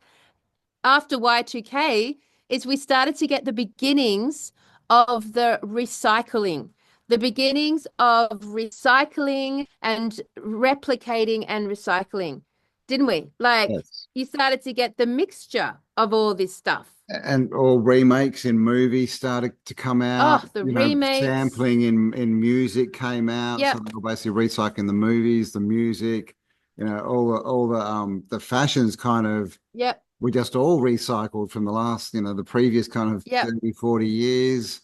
after Y2K is we started to get the beginnings of the recycling, the beginnings of recycling and replicating and recycling, didn't we? Like Yes. you started to get the mixture of all this stuff. And all remakes in movies started to come out. Oh, the remakes. Sampling in music came out. Yep. So they were basically recycling the movies, the music, all the fashions kind of. Yep. We just all recycled from the last, the previous kind of Yep. 30, 40 years,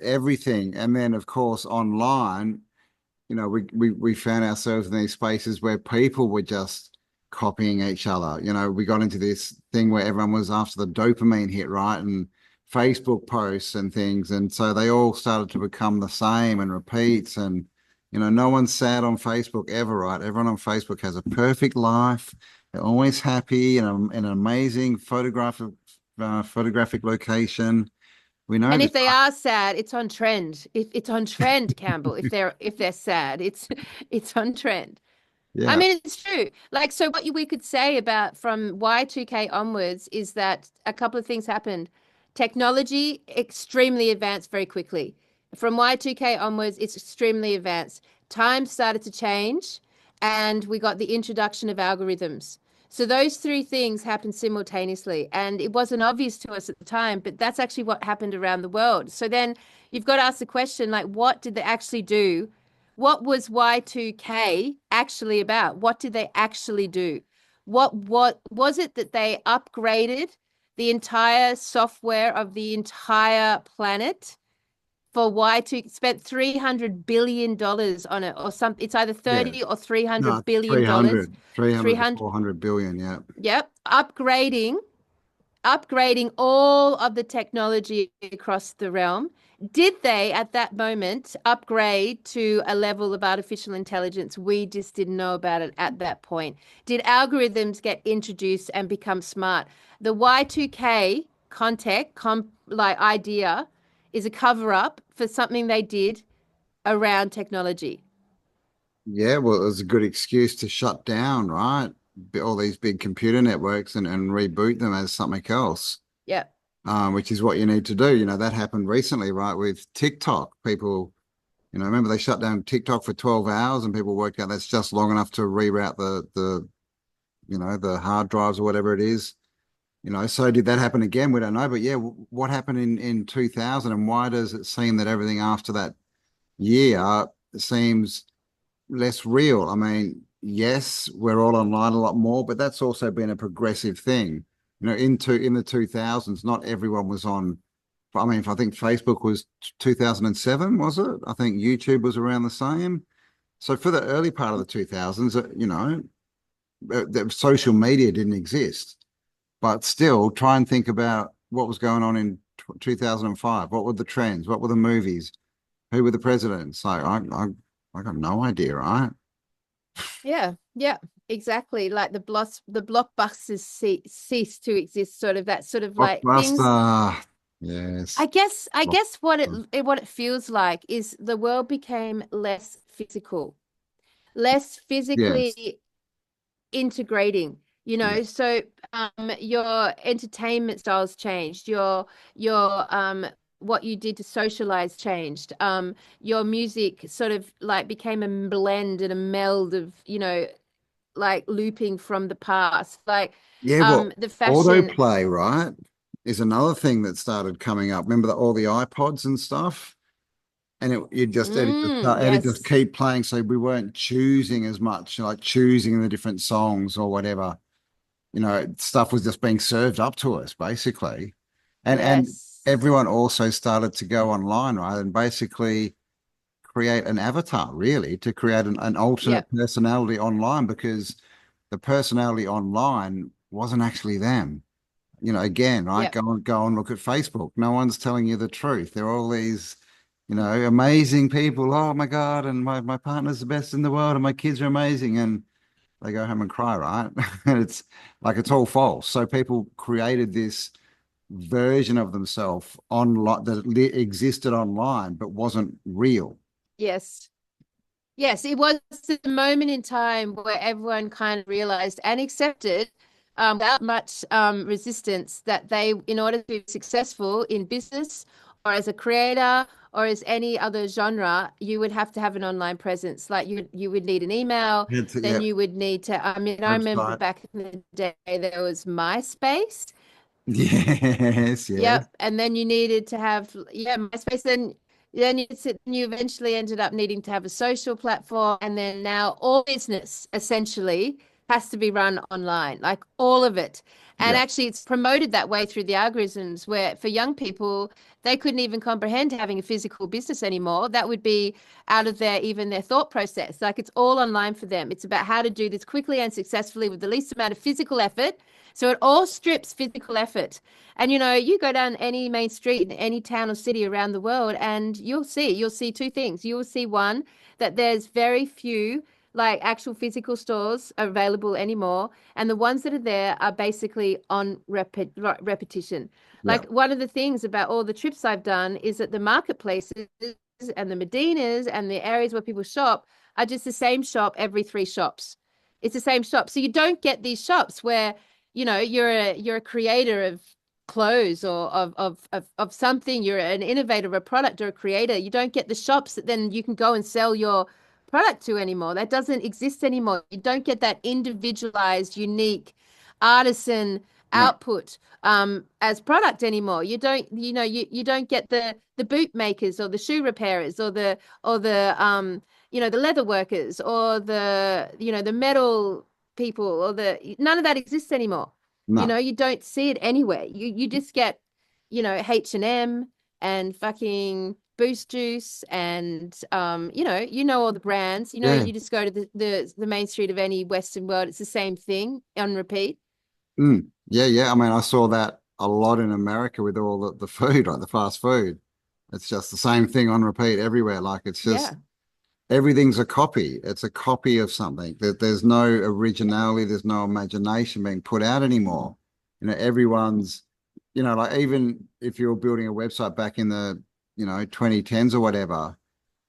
everything. And then, of course, online, we found ourselves in these spaces where people were just copying each other. We got into this thing where everyone was after the dopamine hit, right? And Facebook posts and things. And so they all started to become the same and repeats. And, no one's sad on Facebook ever, right? Everyone on Facebook has a perfect life. They're always happy in an amazing photographic location. We know. And if they are sad, it's on trend. If it's on trend, Campbell, if they're sad, it's on trend. Yeah. I mean, it's true. Like, so what we could say about from Y2K onwards is that a couple of things happened. Technology extremely advanced very quickly. From Y2K onwards, it's extremely advanced. Time started to change, and we got the introduction of algorithms. So those three things happened simultaneously, and it wasn't obvious to us at the time, but that's actually what happened around the world. So then you've got to ask the question, like, what did they actually do? What was Y2K actually about? What did they actually do? What was it that they upgraded the entire software of the entire planet for Y2, spent $300 billion on it, or something? It's either 30 or $300 billion. 300 to 400 billion, yeah. Yep. Upgrading all of the technology across the realm did they at that moment upgrade to a level of artificial intelligence we just didn't know about it at that point? Did algorithms get introduced and become smart? The Y2K idea is a cover up for something they did around technology. Yeah, well, it was a good excuse to shut down, right? All these big computer networks and reboot them as something else, Yeah. which is what you need to do. That happened recently, right, with TikTok. People, remember they shut down TikTok for 12 hours and people worked out that's just long enough to reroute the hard drives or whatever it is. So did that happen again? We don't know. But yeah, what happened in 2000 and why does it seem that everything after that year seems less real? I mean, yes, we're all online a lot more, but that's also been a progressive thing. In the 2000s, not everyone was on. I mean, I think Facebook was 2007, was it? I think YouTube was around the same. So for the early part of the 2000s, the social media didn't exist. But still, try and think about what was going on in 2005. What were the trends? What were the movies? Who were the presidents? Like, I got no idea, right? Yeah, exactly. Like the blockbusters cease to exist. Sort of that sort of like things. Blockbuster. Yes. I guess what it feels like is the world became less physical, less physically Yes. integrating. Yeah. So your entertainment styles changed. Your what you did to socialize changed. Your music sort of like became a blend and a meld of, like looping from the past. Like Yeah, well, the fashion. autoplay, right, is another thing that started coming up. Remember all the iPods and stuff? And it'd just Yes. keep playing, so we weren't choosing as much, like choosing the different songs or whatever. Stuff was just being served up to us, basically. And Yes. everyone also started to go online, right? And basically create an avatar, really, to create an alternate Yep. personality online, because the personality online wasn't actually them. Again, right? Yep. Go and look at Facebook. No one's telling you the truth. There are all these, amazing people. Oh my God, and my partner's the best in the world, and my kids are amazing. And they go home and cry, right? And it's like it's all false. So people created this version of themselves online that existed online but wasn't real. Yes. Yes, it was the moment in time where everyone kind of realized and accepted, without much resistance, that they, in order to be successful in business or as a creator or as any other genre, you would have to have an online presence. Like you would need an email, then Yeah, you would need to. I mean, I remember website. back in the day there was MySpace. Yes, yes. Yep. And then you needed to have, MySpace. Then you eventually ended up needing to have a social platform. And then now all business essentially has to be run online, like all of it. And Yeah. actually, it's promoted that way through the algorithms, where for young people, they couldn't even comprehend having a physical business anymore. That would be out of their thought process. Like it's all online for them. It's about how to do this quickly and successfully with the least amount of physical effort. So it all strips physical effort. And you go down any main street in any town or city around the world, and you'll see two things. You will see one, that there's very few like actual physical stores available anymore, and the ones that are there are basically on repetition. Yeah. Like one of the things about all the trips I've done is that the marketplaces and the Medinas and the areas where people shop are just the same shop every three shops. It's the same shop. So you don't get these shops where you're a creator of clothes or of something. You're an innovator of a product or a creator. You don't get the shops that then you can go and sell your product to anymore. That doesn't exist anymore. You don't get that individualized, unique artisan No. output as product anymore. You don't get the boot makers or the shoe repairers or the leather workers or the metal people or none of that exists anymore. No. You don't see it anywhere. You just get, H&M and fucking Boost Juice and all the brands. Yeah. You just go to the main street of any Western world, it's the same thing on repeat. Yeah, yeah. I mean, I saw that a lot in America with all the food, like the fast food. It's just the same thing on repeat everywhere. Like it's just Yeah. everything's a copy. It's a copy of something. There's no originality. There's no imagination being put out anymore. Everyone's, like even if you're building a website back in the, 2010s or whatever,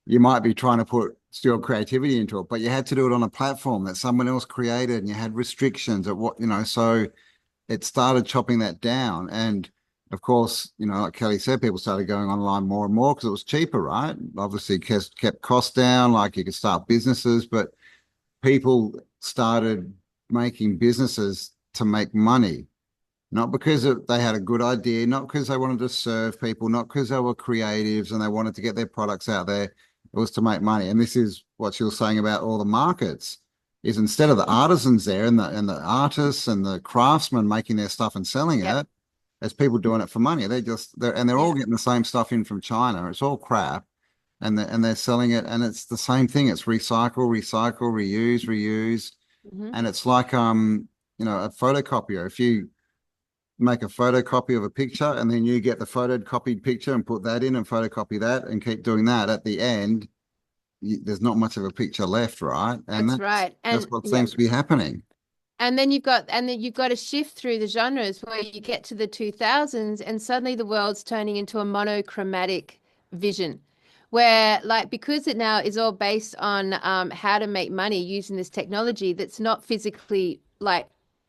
you might be trying to put still creativity into it, but you had to do it on a platform that someone else created and you had restrictions at what, so it started chopping that down. And of course, like Kelly said, people started going online more and more because it was cheaper, right? Obviously kept costs down, like you could start businesses, but people started making businesses to make money, not because they had a good idea, not because they wanted to serve people, not because they were creatives and they wanted to get their products out there. It was to make money. And this is what she was saying about all the markets, is instead of the artisans there and the artists and the craftsmen making their stuff and selling it, as people doing it for money. They're all getting the same stuff in from China. It's all crap. And they're selling it, and it's the same thing. It's recycle, reuse. And it's like a photocopier. If you make a photocopy of a picture and then you get the photocopied picture and put that in and photocopy that and keep doing that, at the end, there's not much of a picture left, right? And that's right. And that's what seems to be happening. And then you've got a shift through the genres where you get to the 2000s and suddenly the world's turning into a monochromatic vision where because it now is all based on how to make money using this technology that's not physically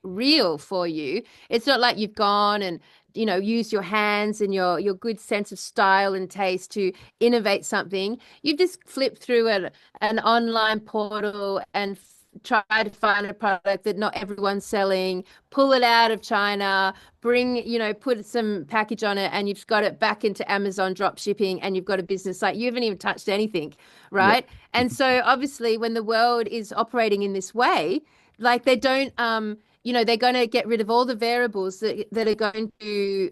real for you. It's not like you've gone and use your hands and your good sense of style and taste to innovate something. You've just flipped through an online portal and try to find a product that not everyone's selling, pull it out of China, put some package on it, and you've got it back into Amazon drop shipping, and you've got a business. You haven't even touched anything, right? Yeah. And so obviously when the world is operating in this way, they don't they're going to get rid of all the variables that are going to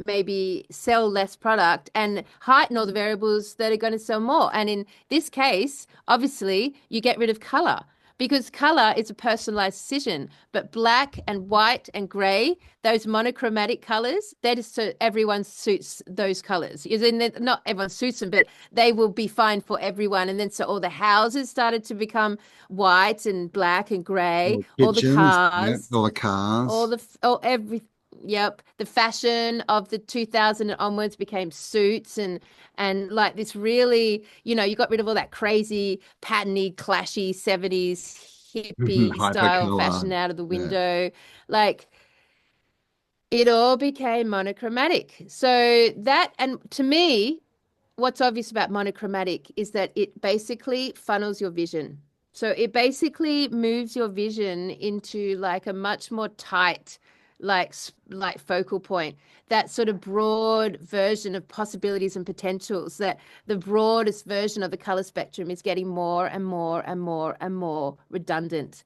maybe sell less product and heighten all the variables that are going to sell more. And in this case, obviously, you get rid of color because color is a personalized decision. But black and white and gray, those monochromatic colors, that is so everyone suits those colors. Not everyone suits them, but they will be fine for everyone. And then so all the houses started to become white and black and gray, all the cars, the fashion of the 2000 onwards became suits and this really, you got rid of all that crazy patterny, clashy 70s hippie style fashion out of the window. It all became monochromatic. So that, and to me, what's obvious about monochromatic is that it basically funnels your vision. So it basically moves your vision into a much more tight, focal point, that sort of broad version of possibilities and potentials, that the broadest version of the color spectrum is getting more and more and more and more redundant,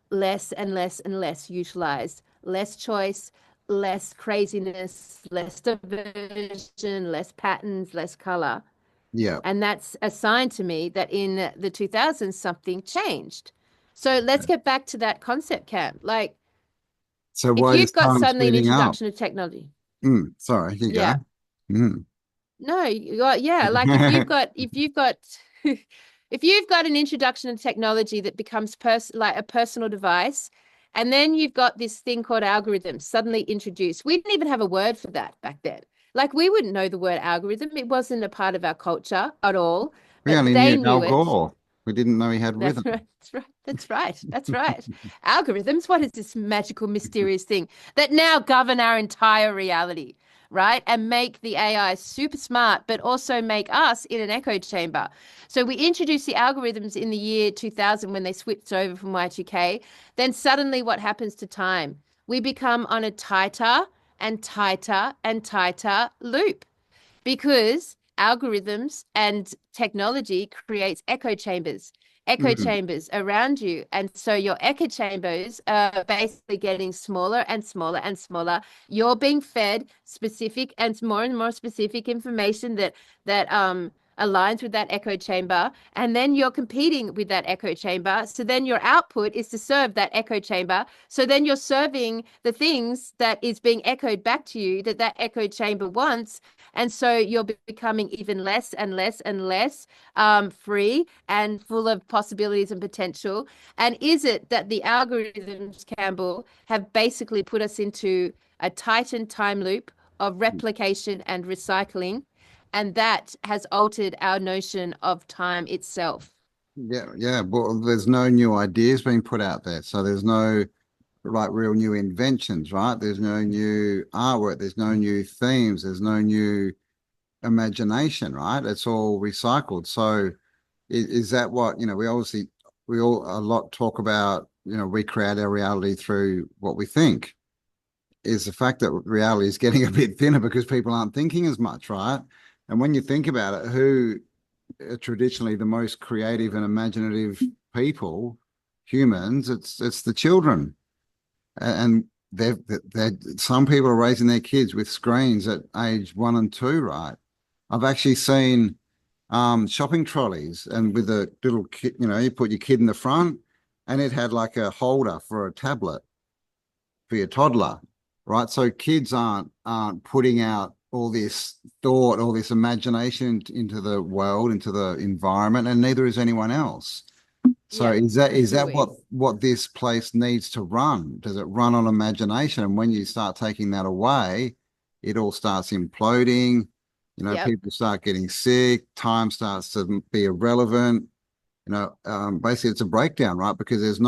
less and less and less utilized, less choice, less craziness, less diversion, less patterns, less color. Yeah. And that's a sign to me that in the 2000s, something changed. So let's get back to that concept, Cam. So why if you've got time suddenly an speeding up? introduction of technology. Sorry, you Yeah. go. No, if you've got if you've got an introduction of technology that becomes a personal device, and then you've got this thing called algorithms suddenly introduced. We didn't even have a word for that back then. We wouldn't know the word algorithm. It wasn't a part of our culture at all. We only knew Al Gore. We didn't know he had rhythm. That's right. Algorithms, what is this magical, mysterious thing that now govern our entire reality, right? And make the AI super smart, but also make us in an echo chamber. So we introduced the algorithms in the year 2000 when they switched over from Y2K. Then suddenly what happens to time? We become on a tighter and tighter and tighter loop because algorithms and technology creates echo chambers around you. And so your echo chambers are basically getting smaller and smaller and smaller. You're being fed specific and more specific information that aligns with that echo chamber. And then you're competing with that echo chamber. So then your output is to serve that echo chamber. So then you're serving the things that is being echoed back to you that echo chamber wants. And so you're becoming even less and less and less free and full of possibilities and potential. And is it that the algorithms, Campbell, have basically put us into a tightened time loop of replication and recycling, and that has altered our notion of time itself? Yeah. Well, there's no new ideas being put out there. So there's no like real new inventions, right? There's no new artwork. There's no new themes. There's no new imagination, right? It's all recycled. So is that what, we all a lot talk about, we create our reality through what we think. Is the fact that reality is getting a bit thinner because people aren't thinking as much, right? And when you think about it, who are traditionally the most creative and imaginative people, humans, it's the children. And some people are raising their kids with screens at age 1 and 2, right? I've actually seen shopping trolleys, and with a little kid, you put your kid in the front and it had like a holder for a tablet for your toddler, right? So kids aren't putting out all this thought, all this imagination into the world, into the environment, and neither is anyone else. So is that what this place needs to run? Does it run on imagination? And when you start taking that away, it all starts imploding. People start getting sick. Time starts to be irrelevant. Basically, it's a breakdown, right? Because it's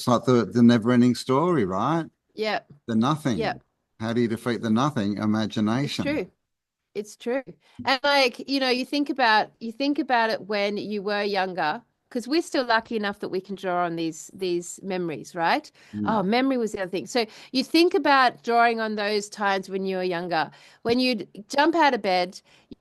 like the never-ending story, right? Yeah. The nothing. Yeah. How do you defeat the nothing? Imagination. It's true. It's true. And you think about it when you were younger, because we're still lucky enough that we can draw on these memories, right? Oh, memory was the other thing. So you think about drawing on those times when you were younger, when you'd jump out of bed,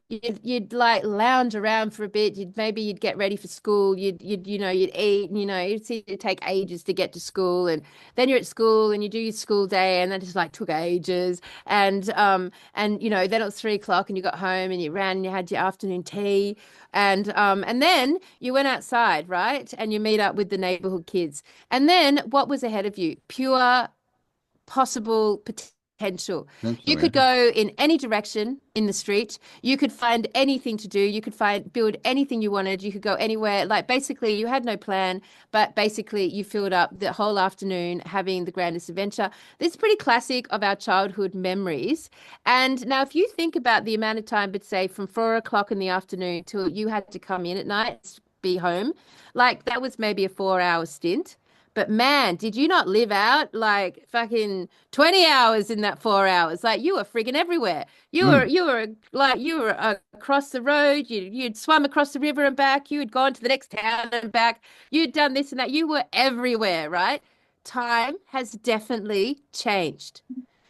you'd like lounge around for a bit. You'd get ready for school. You'd eat. It'd take ages to get to school, and then you're at school and you do your school day, and that just like took ages. And then it was 3 o'clock, and you got home and you ran and you had your afternoon tea, and then you went outside, right? And you meet up with the neighborhood kids, and then what was ahead of you? Pure possible potential. You could go in any direction in the street. You could find anything to do. You could build anything you wanted. You could go anywhere. Like basically you had no plan, but basically you filled up the whole afternoon having the grandest adventure. This is pretty classic of our childhood memories. And now if you think about the amount of time, but say from 4 o'clock in the afternoon till you had to come in at night, be home, like that was maybe a 4-hour stint. But man, did you not live out like fucking 20 hours in that 4 hours? Like you were friggin' everywhere. You were across the road. You'd swum across the river and back. You had gone to the next town and back. You'd done this and that. You were everywhere, right? Time has definitely changed.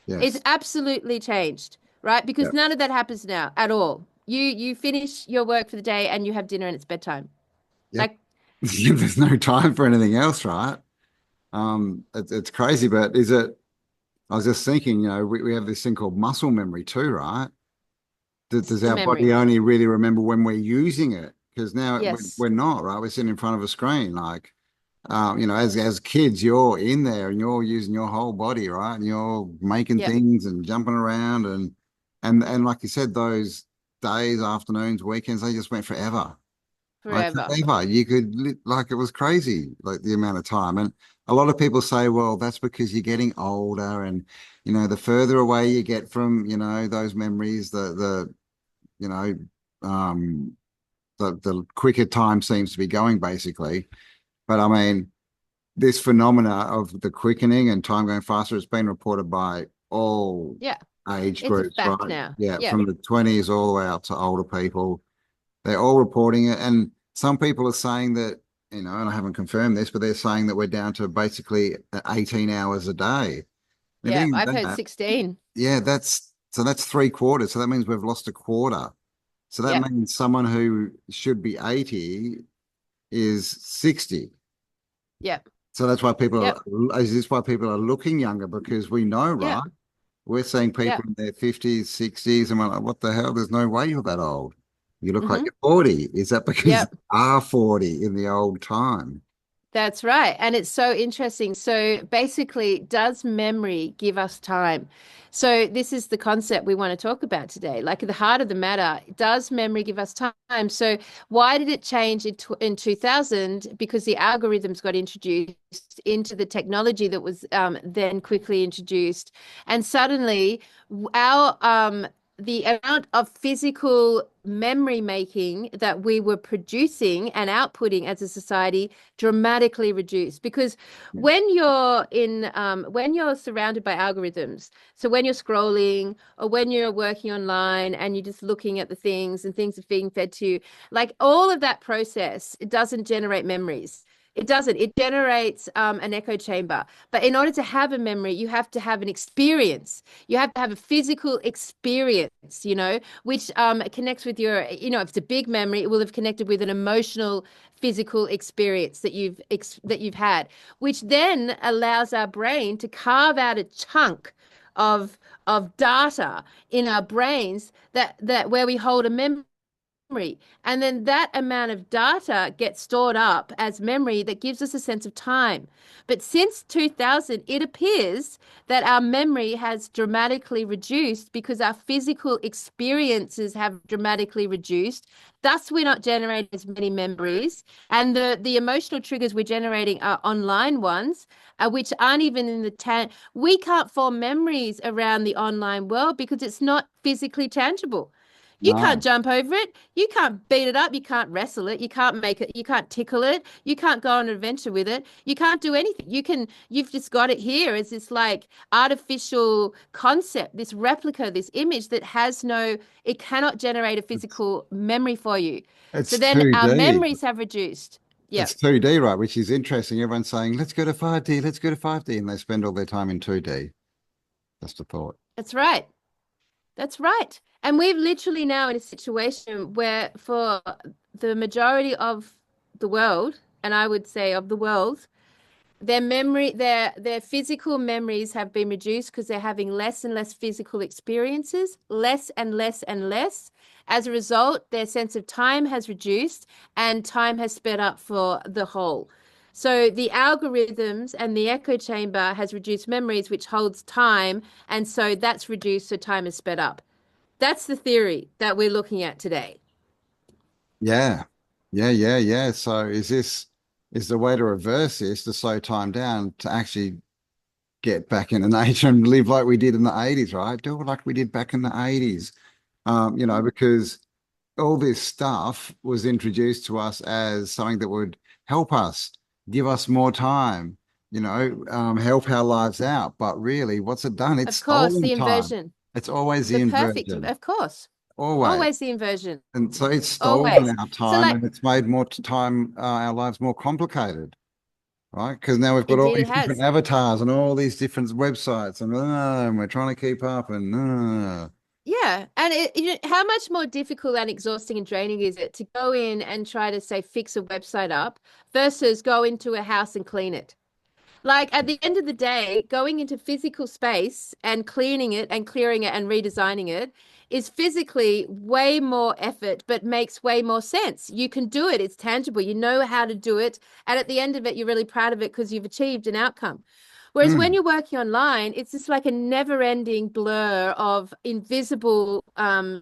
Yes. It's absolutely changed, right? Because none of that happens now at all. You finish your work for the day and you have dinner and it's bedtime. Like there's no time for anything else, right? It's crazy, but I was just thinking, we have this thing called muscle memory too, right? Does our body only really remember when we're using it? Because now we're not, right? We're sitting in front of a screen. Like, as kids, you're in there and you're using your whole body, right? And you're making things and jumping around and like you said, those days, afternoons, weekends, they just went forever. Forever. You could like it was crazy, like the amount of time. And a lot of people say, well, that's because you're getting older, and the further away you get from those memories, the quicker time seems to be going, basically. But I mean, this phenomena of the quickening and time going faster, it's been reported by all age groups, right? Now. Yeah, from the 20s all the way up to older people. They're all reporting it. And some people are saying that, and I haven't confirmed this, but they're saying that we're down to basically 18 hours a day. Yeah, I've heard 16. Yeah, that's 3/4. So that means we've lost a quarter. So that means someone who should be 80 is 60. Yeah. So that's why is this why people are looking younger? Because we know, right? We're seeing people in their 50s, 60s, and we're like, what the hell? There's no way you're that old. You look like you're 40. Is that because you are 40 in the old time? That's right. And it's so interesting. So basically, does memory give us time? So this is the concept we want to talk about today. Like at the heart of the matter, does memory give us time? So why did it change in 2000? Because the algorithms got introduced into the technology that was then quickly introduced. And suddenly our the amount of physical memory making that we were producing and outputting as a society dramatically reduced, because when you're surrounded by algorithms, so when you're scrolling or when you're working online and you're just looking at the things and things are being fed to you, like all of that process, it doesn't generate memories. It doesn't. It generates an echo chamber. But in order to have a memory, you have to have an experience. You have to have a physical experience, which connects with your, if it's a big memory, it will have connected with an emotional, physical experience that you've had, which then allows our brain to carve out a chunk of data in our brains that where we hold a memory. And then that amount of data gets stored up as memory that gives us a sense of time. But since 2000, it appears that our memory has dramatically reduced because our physical experiences have dramatically reduced. Thus, we're not generating as many memories. And the emotional triggers we're generating are online ones, which aren't even in the we can't form memories around the online world because it's not physically tangible. You can't No. jump over it. You can't beat it up. You can't wrestle it. You can't make it. You can't tickle it. You can't go on an adventure with it. You can't do anything. You've just got it here as this like artificial concept, this replica, this image that it cannot generate a physical memory for you. So It's then our 2D. memories have reduced. Yeah, It's 2D, right? Which is interesting. Everyone's saying, let's go to 5D, let's go to 5D. And they spend all their time in 2D. That's the thought. that's right. That's right. And we're literally now in a situation where for the majority of the world, and I would say of the world, their physical memories have been reduced because they're having less and less physical experiences, less and less and less. As a result, their sense of time has reduced and time has sped up for the whole. So the algorithms and the echo chamber has reduced memories, which holds time, and so that's reduced, so time is sped up. That's the theory that we're looking at today. Yeah. Yeah. So is the way to reverse this to slow time down to actually get back in the nature and live like we did in the 80s, right? Do it like we did back in the 80s. Because all this stuff was introduced to us as something that would help us, give us more time, help our lives out. But really, what's it done? It's Of course, stolen the time. inversion. It's always the The perfect, inversion. of course. Always. Always the inversion. And so it's stolen Always. our So time like, and it's made more time, our lives more complicated, right? Because now we've got all indeed it these different has. avatars and all these different websites and we're trying to keep up and Yeah. And how much more difficult and exhausting and draining is it to go in and try to say fix a website up versus go into a house and clean it? Like at the end of the day, going into physical space and cleaning it and clearing it and redesigning it is physically way more effort, but makes way more sense. You can do it. It's tangible. You know how to do it. And at the end of it, you're really proud of it because you've achieved an outcome. Whereas when you're working online, it's just like a never-ending blur of invisible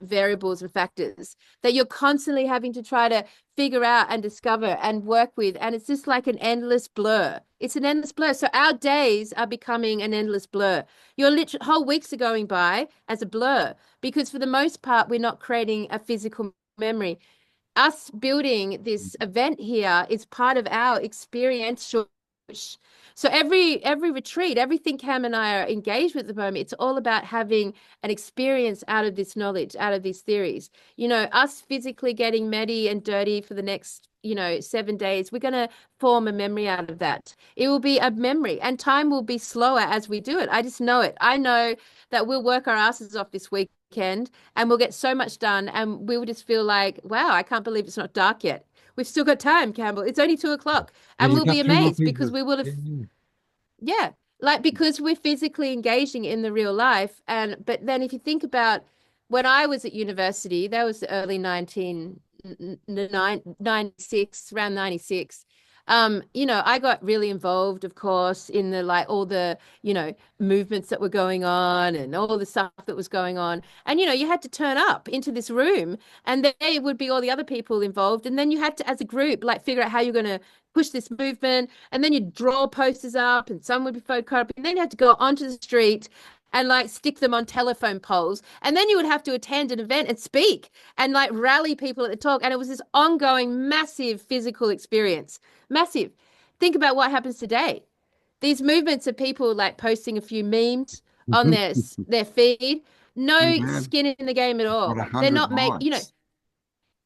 variables and factors that you're constantly having to try to figure out and discover and work with. And it's just like an endless blur. It's an endless blur. So our days are becoming an endless blur. Your whole weeks are going by as a blur because for the most part, we're not creating a physical memory. Us building this event here is part of our experiential. So every retreat, everything Cam and I are engaged with at the moment, it's all about having an experience out of this knowledge, out of these theories. Us physically getting muddy and dirty for the next, 7 days, we're going to form a memory out of that. It will be a memory and time will be slower as we do it. I just know it. I know that we'll work our asses off this weekend and we'll get so much done and we will just feel like, wow, I can't believe it's not dark yet. We've still got time, Campbell. It's only 2 o'clock. And you we'll got be 2 more amazed because people. we will have, Yeah. like because we're physically engaging in the real life. But then if you think about when I was at university, that was the early 1996, around 96. I got really involved, of course, in the like all the, movements that were going on and all the stuff that was going on. And, you had to turn up into this room and there would be all the other people involved. And then you had to, as a group, like figure out how you're going to push this movement. And then you'd draw posters up and some would be photocopying. And then you had to go onto the street and like stick them on telephone poles. And then you would have to attend an event and speak and like rally people at the talk. And it was this ongoing, massive physical experience. Massive. Think about what happens today. These movements of people like posting a few memes on their feed, no skin in the game at all. They're not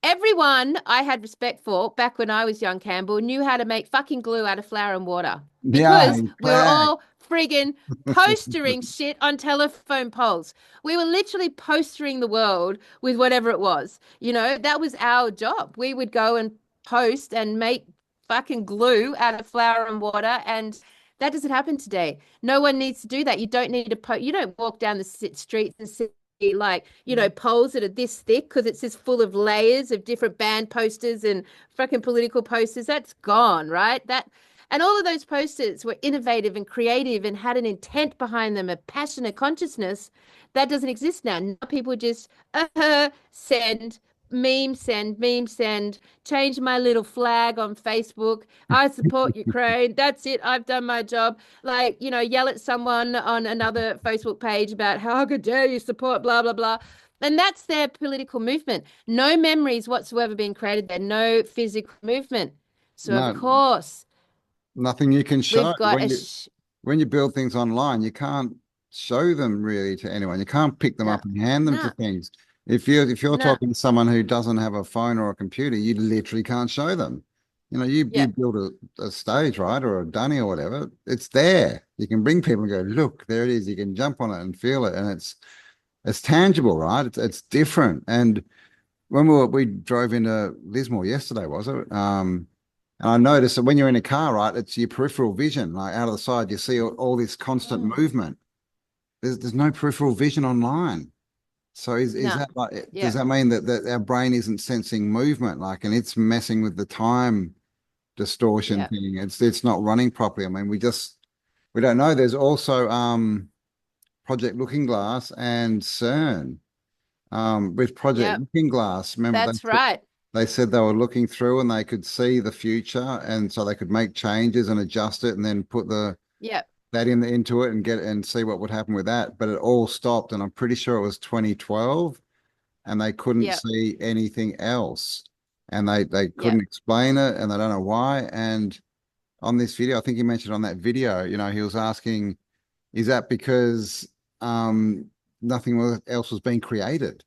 everyone I had respect for back when I was young, Campbell, knew how to make fucking glue out of flour and water because we were all friggin' postering shit on telephone poles. We were literally postering the world with whatever it was. That was our job. We would go and post and make fucking glue out of flour and water, and that doesn't happen today. No one needs to do that. You don't need to you don't walk down the streets and see like poles that are this thick because it's just full of layers of different band posters and fucking political posters. That's gone, right? And all of those posters were innovative and creative and had an intent behind them, a passion, a consciousness that doesn't exist now. Now people just send meme send, change my little flag on Facebook. I support Ukraine. That's it. I've done my job. Like, yell at someone on another Facebook page about how dare you support blah, blah, blah. And that's their political movement. No memories whatsoever being created there. No physical movement. So, of course, nothing you can show. We've got when you build things online, you can't show them really to anyone. You can't pick them up and hand them to things. If you're talking to someone who doesn't have a phone or a computer, you literally can't show them. You build a stage, right, or a dunny or whatever. It's there. You can bring people and go, look, there it is. You can jump on it and feel it, and it's tangible, right? It's different. And when we drove into Lismore yesterday, was it? And I noticed that when you're in a car, right, it's your peripheral vision. Like out of the side, you see all this constant movement. There's no peripheral vision online. So that like, does that mean that our brain isn't sensing movement, like, and it's messing with the time distortion thing? It's not running properly. I mean, we don't know. There's also Project Looking Glass and CERN. With Project Looking Glass, remember that's right. They said they were looking through and they could see the future, and so they could make changes and adjust it, and then put that into it and see what would happen with that. But it all stopped, and I'm pretty sure it was 2012, and they couldn't see anything else, and they couldn't explain it, and they don't know why. And on this video, I think he mentioned on that video, he was asking, is that because nothing else was being created?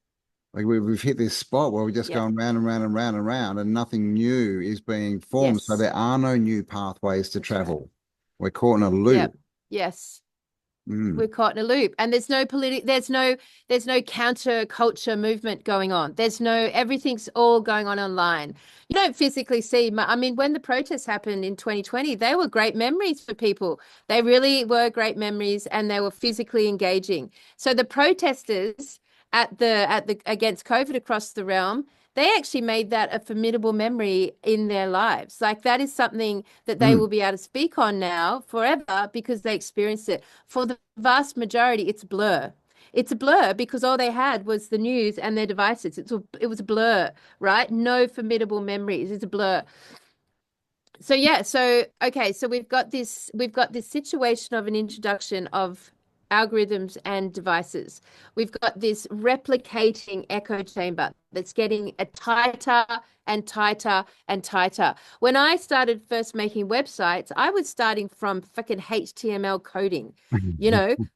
Like we've hit this spot where we're just going round and round and round and round, and nothing new is being formed. So there are no new pathways to travel. We're caught in a loop. Yes. We're caught in a loop, and there's no counter culture movement going on. Everything's all going on online. You don't physically see. I mean, when the protests happened in 2020, they were great memories for people. They really were great memories, and they were physically engaging. So the protesters at the against COVID across the realm, they actually made that a formidable memory in their lives. Like that is something that they will be able to speak on now forever because they experienced it. For the vast majority, it's a blur. It's a blur because all they had was the news and their devices. It was a blur, right? No formidable memories. It's a blur. So so we've got this situation of an introduction of algorithms and devices. We've got this replicating echo chamber that's getting a tighter and tighter and tighter. When I started first making websites, I was starting from fucking HTML coding,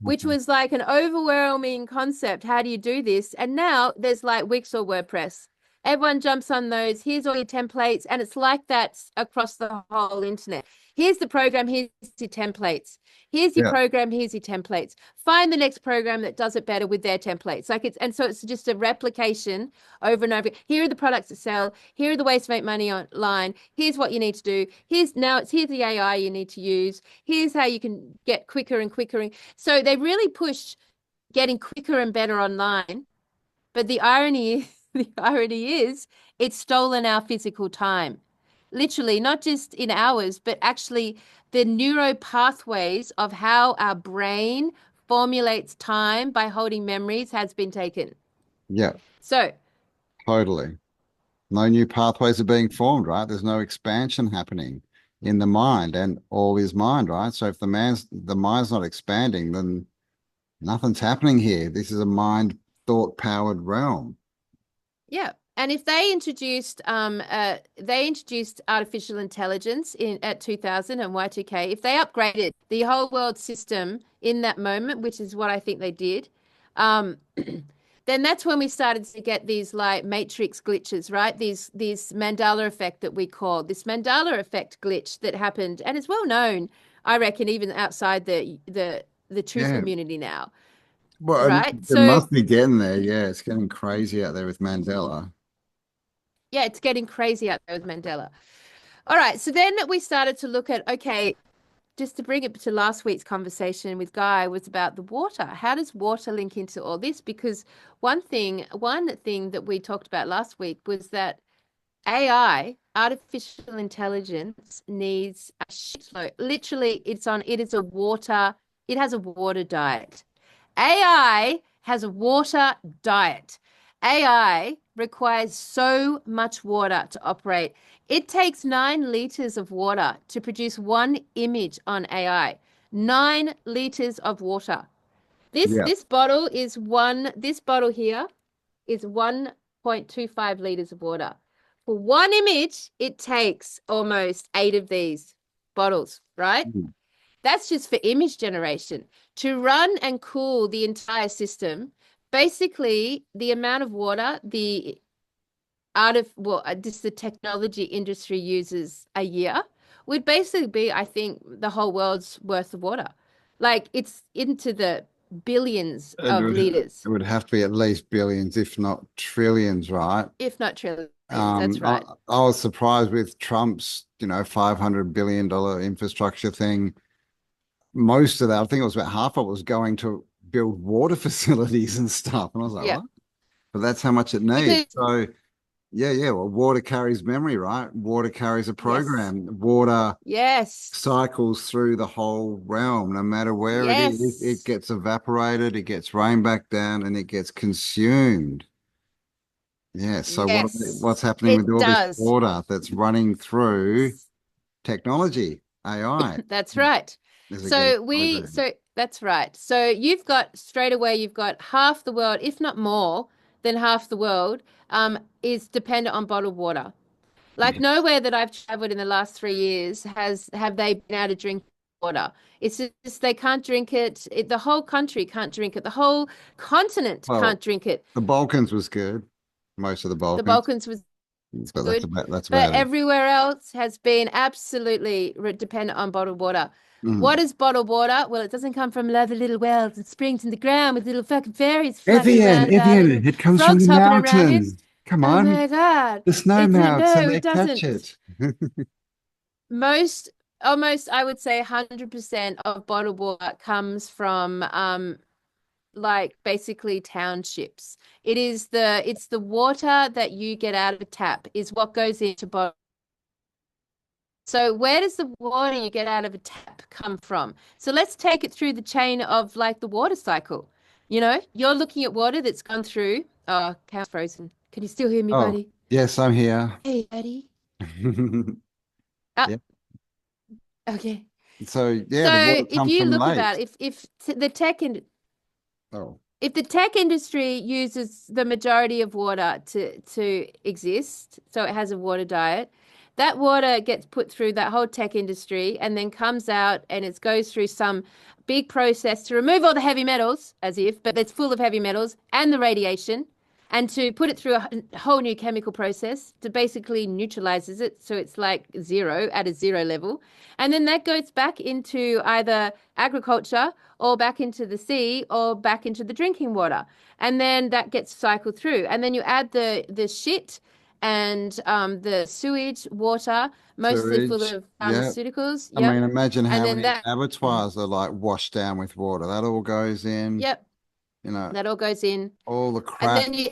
which was like an overwhelming concept. How do you do this? And now there's like Wix or WordPress. Everyone jumps on those. Here's all your templates. And it's like that across the whole internet. Here's the program. Here's your templates. Here's your program. Here's your templates. Find the next program that does it better with their templates. So it's just a replication over and over. Here are the products that sell. Here are the ways to make money online. Here's what you need to do. Here's the AI you need to use. Here's how you can get quicker and quicker. So they really push getting quicker and better online. But the irony is it's stolen our physical time. literally, not just in hours, but actually the neuro pathways of how our brain formulates time by holding memories has been taken. Yeah, So, totally. No new pathways are being formed, right? There's no expansion happening in the mind, and all is mind, right? So if the mind's not expanding, then nothing's happening here. This is a mind thought powered realm. yeah. And if they introduced artificial intelligence at 2000 and Y2K, if they upgraded the whole world system in that moment, which is what I think they did, then that's when we started to get these like matrix glitches, right? These Mandela effect that we call this Mandela effect glitch that happened, and it's well known, I reckon, even outside the truth Yeah. community now, Well, right? it So must be getting there. Yeah, it's getting crazy out there with Mandela. yeah, it's getting crazy out there with Mandela. All right, so then we started to look at, okay, just to bring it to last week's conversation with Guy was about the water. How does water link into all this? Because one thing that we talked about last week was that AI, artificial intelligence, needs a shitload. Literally, it has a water diet. AI has a water diet. AI requires so much water to operate. It takes 9 liters of water to produce one image on AI. 9 liters of water. Yeah. This bottle here is 1.25 liters of water. For one image, it takes almost 8 of these bottles, right? Mm. That's just for image generation. To run and cool the entire system, basically the amount of water just the technology industry uses a year would basically be, I think, the whole world's worth of water. Like it's into the billions of liters, It would have to be at least billions, if not trillions, right? if not trillions. That's right. I was surprised with Trump's, $500 billion infrastructure thing. Most of that, I think it was about half of it was going to build water facilities and stuff. And I was like, Yeah. what? But that's how much it needs. So yeah. Well, water carries memory, right? Water carries a program. Water Yes. cycles through the whole realm, no matter where it is. It Yes. gets evaporated, it gets rained back down, and it gets consumed. Yeah. So Yes. what's happening with It all this does. water that's running through technology, AI? That's right. Is it getting programmed? So that's right. So you've got half the world, if not more than half the world, is dependent on bottled water. Like nowhere that I've traveled in the last 3 years have they been able to drink water. It's just they can't drink it. The whole country can't drink it. The whole continent Well, can't drink it. the Balkans was good. Most of the The Balkans. Balkans was But good, that's but about it. everywhere else has been absolutely dependent on bottled water. What is bottled water? Well, it doesn't come from lovely little wells and springs in the ground with little fucking fairies flapping around about it. Evian, it comes from Frogs the hopping around it. mountains. Come Oh on, my God. the snow melts No, and they it catch doesn't. it. Almost, I would say 100% of bottled water comes from like basically townships. It's the water that you get out of a tap is what goes into bottled. So where does the water you get out of a tap come from? So let's take it through the chain of like the water cycle. You're looking at water that's gone through. Oh, cow's frozen. Can you still hear me, Oh, buddy? yes, I'm here. Hey, buddy. Yeah. Okay. So yeah, So the water if comes you from look lakes. about it, Oh, if the tech industry uses the majority of water to exist, so it has a water diet, that water gets put through that whole tech industry and then comes out and it goes through some big process to remove all the heavy metals, but it's full of heavy metals and the radiation, and to put it through a whole new chemical process to basically neutralizes it so it's like zero at a zero level. And then that goes back into either agriculture or back into the sea or back into the drinking water. And then that gets cycled through. And then you add the shit and the sewage water, mostly full sewage. of Yeah. pharmaceuticals. I Yep. mean, imagine And how then many abattoirs are like washed down with water. That all goes in, yep, that all goes in. all the And crap. then you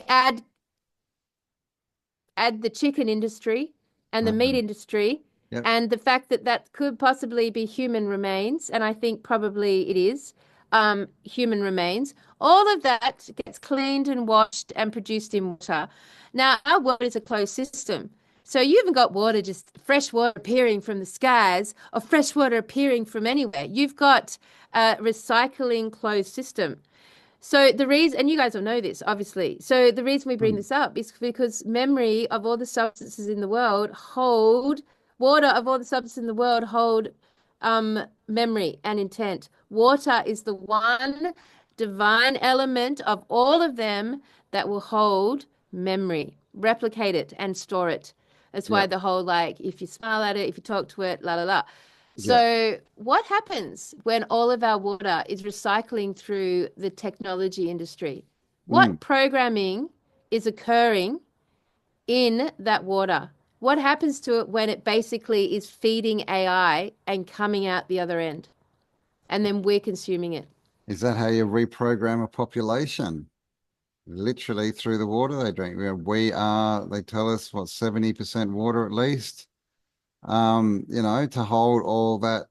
add the chicken industry and the meat industry, Yep. and the fact that that could possibly be human remains, and I think probably it is human remains. All of that gets cleaned and washed and produced in water. Now, our water is a closed system. So you haven't got water, just fresh water appearing from the skies or fresh water appearing from anywhere. You've got a recycling closed system. So the reason, and you guys will know this, obviously. So the reason we bring this up is because memory of all the substances in the world hold, water of all the substances in the world hold memory and intent. Water is the one divine element of all of them that will hold memory, replicate it, and store it. That's why the whole, like, if you smile at it, if you talk to it, la la la. So what happens when all of our water is recycling through the technology industry? What programming is occurring in that water? What happens to it when it basically is feeding AI and coming out the other end? And then we're consuming it. Is that how you reprogram a population? Literally through the water they drink. We are, they tell us, what, 70% water at least? You know, to hold all that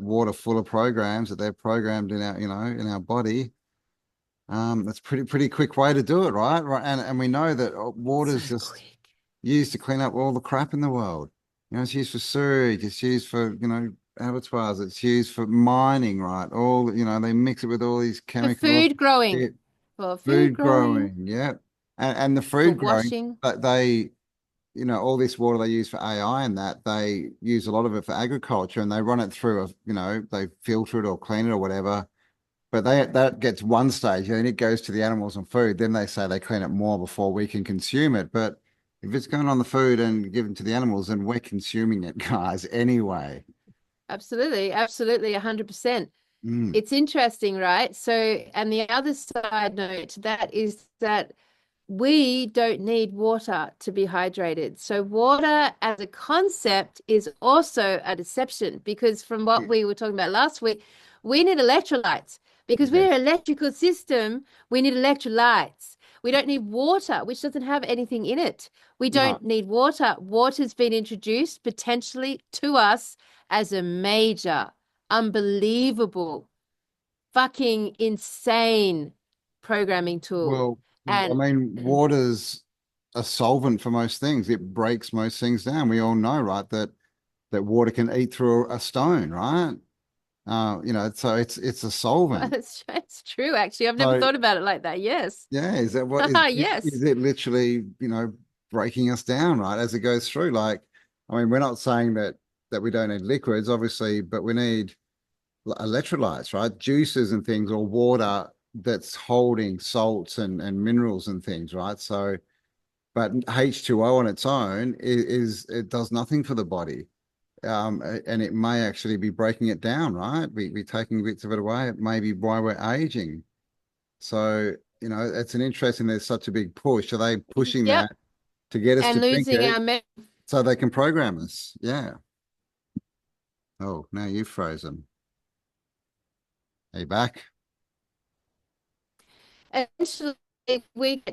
water full of programs that they're programmed in our, you know, in our body. That's pretty quick way to do it, right? And we know that water's just used to clean up all the crap in the world. You know, it's used for sewage, it's used for, you know, abattoirs, it's used for mining, right? All, you know, they mix it with all these chemicals. For food growing. For food growing. Yeah. And the food growing, washing. but they, you know, all this water they use for AI and that, they use a lot of it for agriculture, and they run it through you know, they filter it or clean it or whatever. But that gets one stage, and it goes to the animals and food. Then they say they clean it more before we can consume it. But if it's going on the food and given to the animals, then we're consuming it, guys, anyway. Absolutely, 100%. It's interesting, right? So, and the other side note to that is that we don't need water to be hydrated. So water as a concept is also a deception, because from what we were talking about last week, we need electrolytes because we're an electrical system. We need electrolytes. We don't need water, which doesn't have anything in it. We don't need water. Water's been introduced potentially to us as a major, unbelievable, fucking insane programming tool. Well, and I mean, water's a solvent for most things. It breaks most things down. We all know, right, that water can eat through a stone, right? You know, so it's a solvent. It's true, actually. I've never thought about it like that. Yes. Yeah, is that what? Yes. Is it literally, you know, breaking us down, right, as it goes through? Like, I mean, we're not saying that we don't need liquids, obviously, but we need electrolytes, right? Juices and things, or water that's holding salts and minerals and things, right? So, but H2O on its own is it does nothing for the body. And it may actually be breaking it down, right? We're taking bits of it away. It may be why we're aging. So, you know, it's an interesting, there's such a big push. Are they pushing that to get us and to losing drink our it so they can program us? Yeah. Oh, now you've frozen. Are you back? Essentially, if we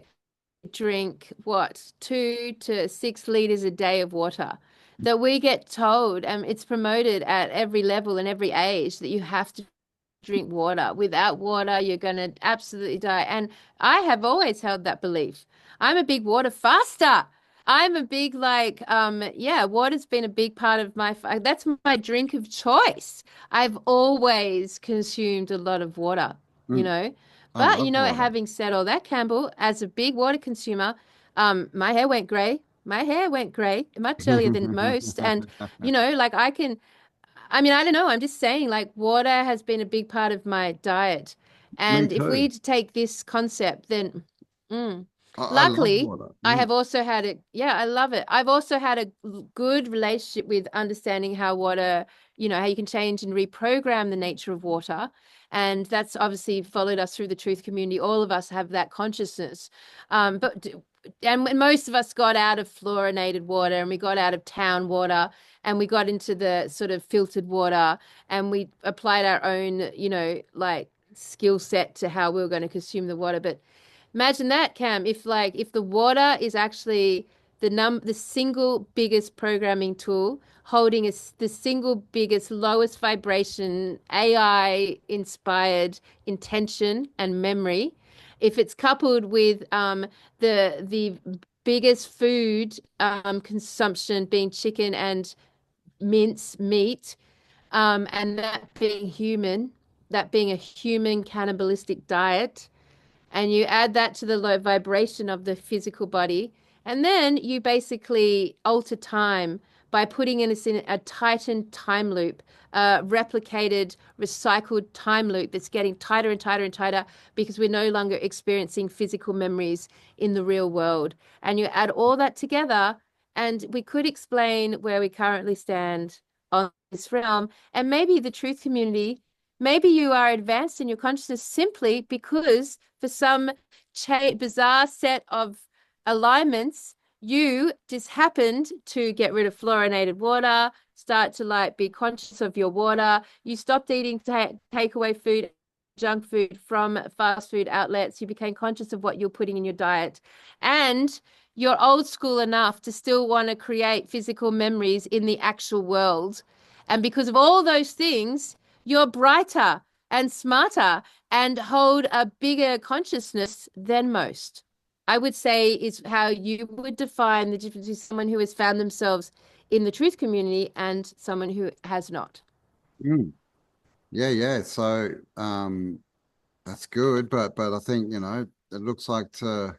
drink what 2 to 6 liters a day of water, that we get told, it's promoted at every level and every age, that you have to drink water. Without water, you're going to absolutely die. And I have always held that belief. I'm a big water faster. I'm a big, like, water's been a big part of that's my drink of choice. I've always consumed a lot of water, you know. But, you know, water. having said all that, Campbell, as a big water consumer, my hair went grey. My hair went grey much earlier than most. And, you know, like I don't know. I'm just saying, like, water has been a big part of my diet. And if we take this concept, then luckily, I have also had it. Yeah, I love it. I've also had a good relationship with understanding how water, you know, how you can change and reprogram the nature of water. And that's obviously followed us through the truth community. All of us have that consciousness. And most of us got out of fluorinated water, and we got out of town water, and we got into the sort of filtered water, and we applied our own, you know, like skill set to how we were going to consume the water. But imagine that, Cam, if the water is actually the single biggest programming tool holding the single biggest lowest vibration AI inspired intention and memory, if it's coupled with the biggest food consumption being chicken and mince meat, and that being a human cannibalistic diet, and you add that to the low vibration of the physical body, and then you basically alter time by putting us in a tightened time loop, a replicated, recycled time loop that's getting tighter and tighter and tighter because we're no longer experiencing physical memories in the real world. And you add all that together, and we could explain where we currently stand on this realm. And maybe the truth community, maybe you are advanced in your consciousness simply because for some bizarre set of alignments, you just happened to get rid of fluorinated water, start to like be conscious of your water. You stopped eating takeaway food, junk food from fast food outlets. You became conscious of what you're putting in your diet. And you're old school enough to still want to create physical memories in the actual world. And because of all those things, you're brighter and smarter and hold a bigger consciousness than most. I would say is how you would define the difference between someone who has found themselves in the truth community and someone who has not. Mm. Yeah. So that's good, but I think, it looks like the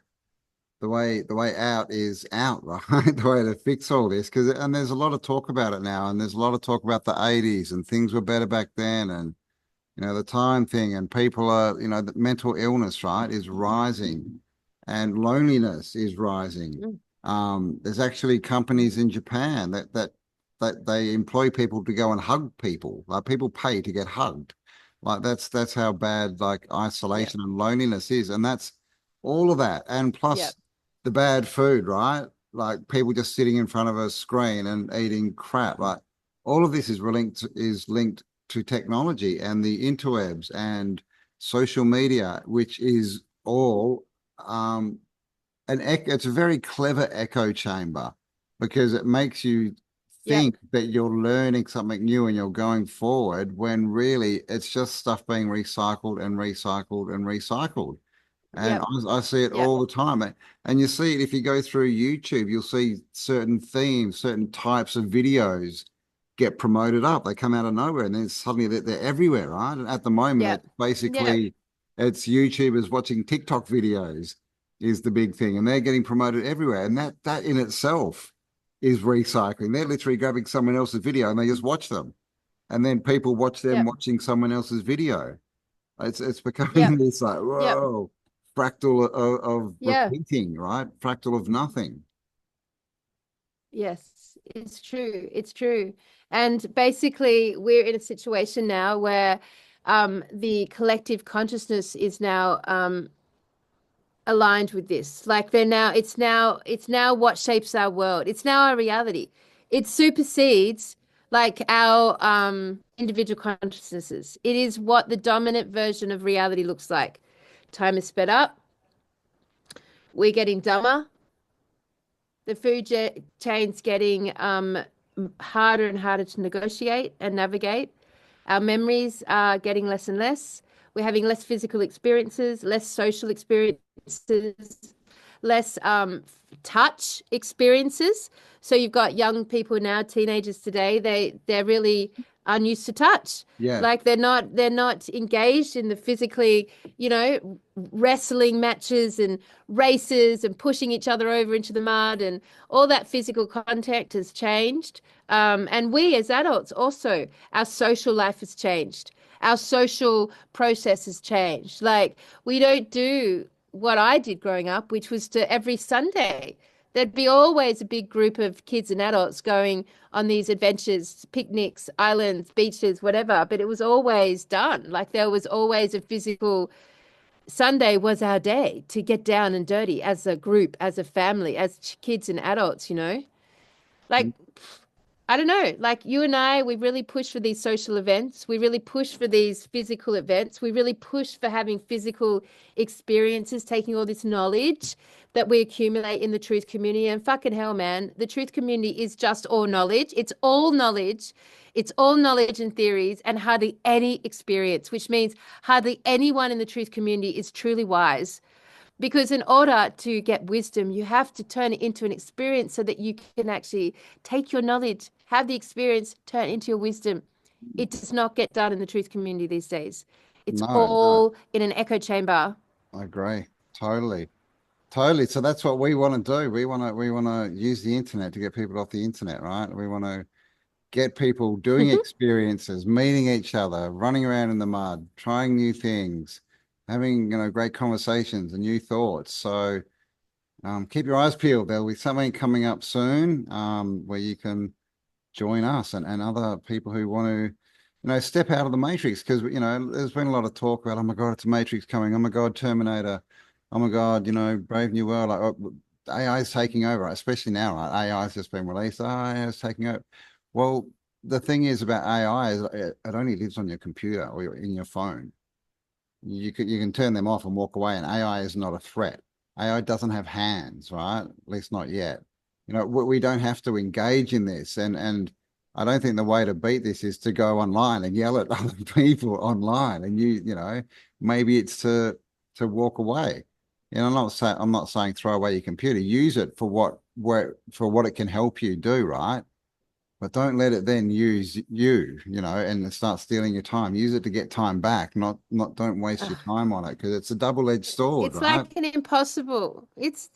way out is out, right? The way to fix all this, and there's a lot of talk about it now, and there's a lot of talk about the 80s and things were better back then, and the time thing, and people are, the mental illness, right, is rising, and loneliness is rising. There's actually companies in Japan that they employ people to go and hug people. Like, people pay to get hugged. Like, that's how bad like isolation and loneliness is, and that's all of that, and plus the bad food, right? Like, people just sitting in front of a screen and eating crap. Like, all of this is linked to technology and the interwebs and social media, which is all it's a very clever echo chamber, because it makes you think that you're learning something new and you're going forward, when really it's just stuff being recycled and recycled and recycled. And I see it all the time. And you see it if you go through YouTube, you'll see certain themes, certain types of videos get promoted up. They come out of nowhere, and then suddenly they're everywhere, right? And at the moment, basically, it's YouTubers watching TikTok videos is the big thing, and they're getting promoted everywhere. And that in itself is recycling. They're literally grabbing someone else's video and they just watch them. And then people watch them watching someone else's video. It's becoming this like, whoa, fractal of repeating, right? Fractal of nothing. Yes, it's true. It's true. And basically, we're in a situation now where the collective consciousness is now aligned with this. Like, it's now what shapes our world. It's now our reality. It supersedes like our individual consciousnesses. It is what the dominant version of reality looks like. Time is sped up. We're getting dumber. The food chain's getting harder and harder to negotiate and navigate. Our memories are getting less and less. We're having less physical experiences, less social experiences, less touch experiences. So you've got young people now, teenagers today, they're really unused to touch. Like, they're not engaged in the physically, wrestling matches and races and pushing each other over into the mud, and all that physical contact has changed. And we as adults also, our social life has changed. Our social process has changed. Like, we don't do what I did growing up, which was to every Sunday, there'd be always a big group of kids and adults going on these adventures, picnics, islands, beaches, whatever. But it was always done. Like, there was always a physical. Sunday was our day to get down and dirty as a group, as a family, as kids and adults, Like, I don't know, like you and I, we really push for these social events. We really push for these physical events. We really push for having physical experiences, taking all this knowledge that we accumulate in the truth community. And fucking hell, man, the truth community is just all knowledge. It's all knowledge. It's all knowledge and theories and hardly any experience, which means hardly anyone in the truth community is truly wise. Because in order to get wisdom, you have to turn it into an experience so that you can actually take your knowledge, have the experience, turn it into your wisdom. It does not get done in the truth community these days. It's all in an echo chamber. I agree. Totally. Totally. So that's what we want to do. We want to use the internet to get people off the internet, right? We want to get people doing experiences, meeting each other, running around in the mud, trying new things, having, great conversations and new thoughts. So keep your eyes peeled. There'll be something coming up soon where you can join us and other people who want to, step out of the matrix. Because, there's been a lot of talk about, oh my God, it's a matrix coming. Oh my God, Terminator. Oh my God, Brave New World. Like, AI is taking over, especially now, right? AI has just been released. AI is taking over. Well, the thing is about AI is it only lives on your computer or in your phone. You can turn them off and walk away, and AI is not a threat. AI doesn't have hands, right? At least not yet. We don't have to engage in this, and I don't think the way to beat this is to go online and yell at other people online. And maybe it's to walk away. I'm not saying throw away your computer. Use it for what it can help you do, right? But don't let it then use you, and start stealing your time. Use it to get time back, not don't waste your time on it, because it's a double-edged sword, It's right? like an impossible. It's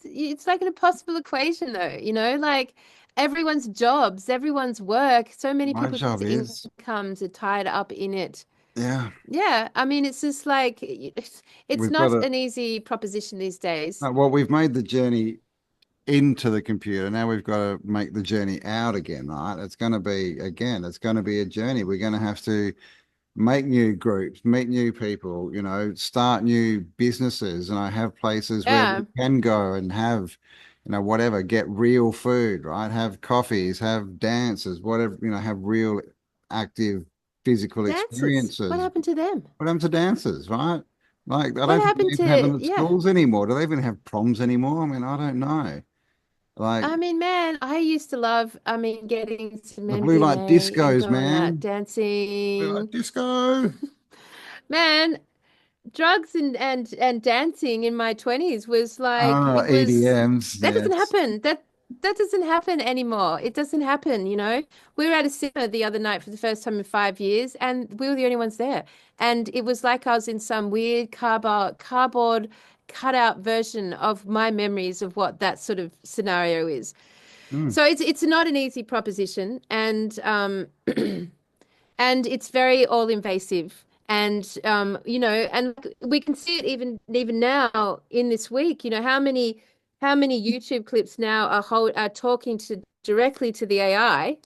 like an impossible equation though, like everyone's jobs, everyone's work, so many My people's job is, incomes are tied up in it. yeah, Yeah, I mean, it's just like it's we've got not to, an easy proposition these days. well, we've made the journey into the computer. Now we've got to make the journey out again, right? It's going to be a journey. We're going to have to make new groups, meet new people, start new businesses, and I have places where Yeah. we can go and have, whatever, get real food, right? Have coffees, have dances, whatever, have real active physical Dances. What experiences. happened to them? What happened to dances, right? Like, I What don't think they happened even have them to, at yeah. schools anymore. Do they even have proms anymore? I mean, I don't know. Like, I mean, man, I used to love, getting some the blue light MDMA and discos, going out man. Blue light dancing. disco. Man, drugs and dancing in my 20s was like Oh, it was EDMs. that doesn't Yes. happen. That doesn't happen anymore. It doesn't happen. We were at a cinema the other night for the first time in 5 years, and we were the only ones there. And it was like I was in some weird cardboard cutout version of my memories of what that sort of scenario is. Mm. So it's not an easy proposition, and and it's very all invasive. And and we can see it even now in this week. How many YouTube clips now are talking directly to the AI,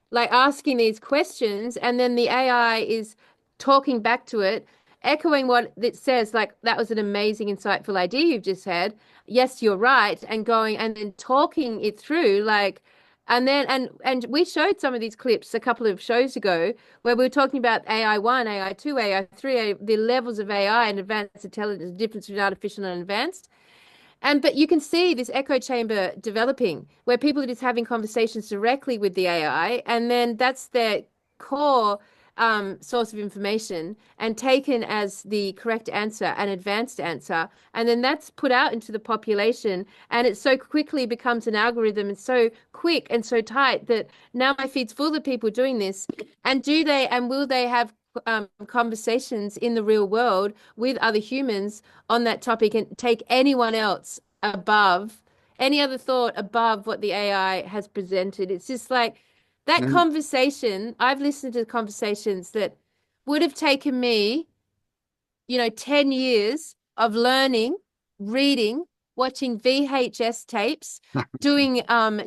like asking these questions, and then the AI is talking back to it, echoing what it says, like, that was an amazing, insightful idea you've just had. Yes, you're right, and going and then talking it through, like, and then and we showed some of these clips a couple of shows ago where we were talking about AI 1, AI 2, AI 3, the levels of AI and advanced intelligence, the difference between artificial and advanced. But you can see this echo chamber developing where people are just having conversations directly with the AI, and then that's their core source of information and taken as the correct answer, an advanced answer. And then that's put out into the population, and it so quickly becomes an algorithm and so quick and so tight that now my feed's full of people doing this. And will they have conversations in the real world with other humans on that topic and take anyone else above any other thought above what the AI has presented? It's just like that And conversation. I've listened to conversations that would have taken me, 10 years of learning, reading, watching VHS tapes, doing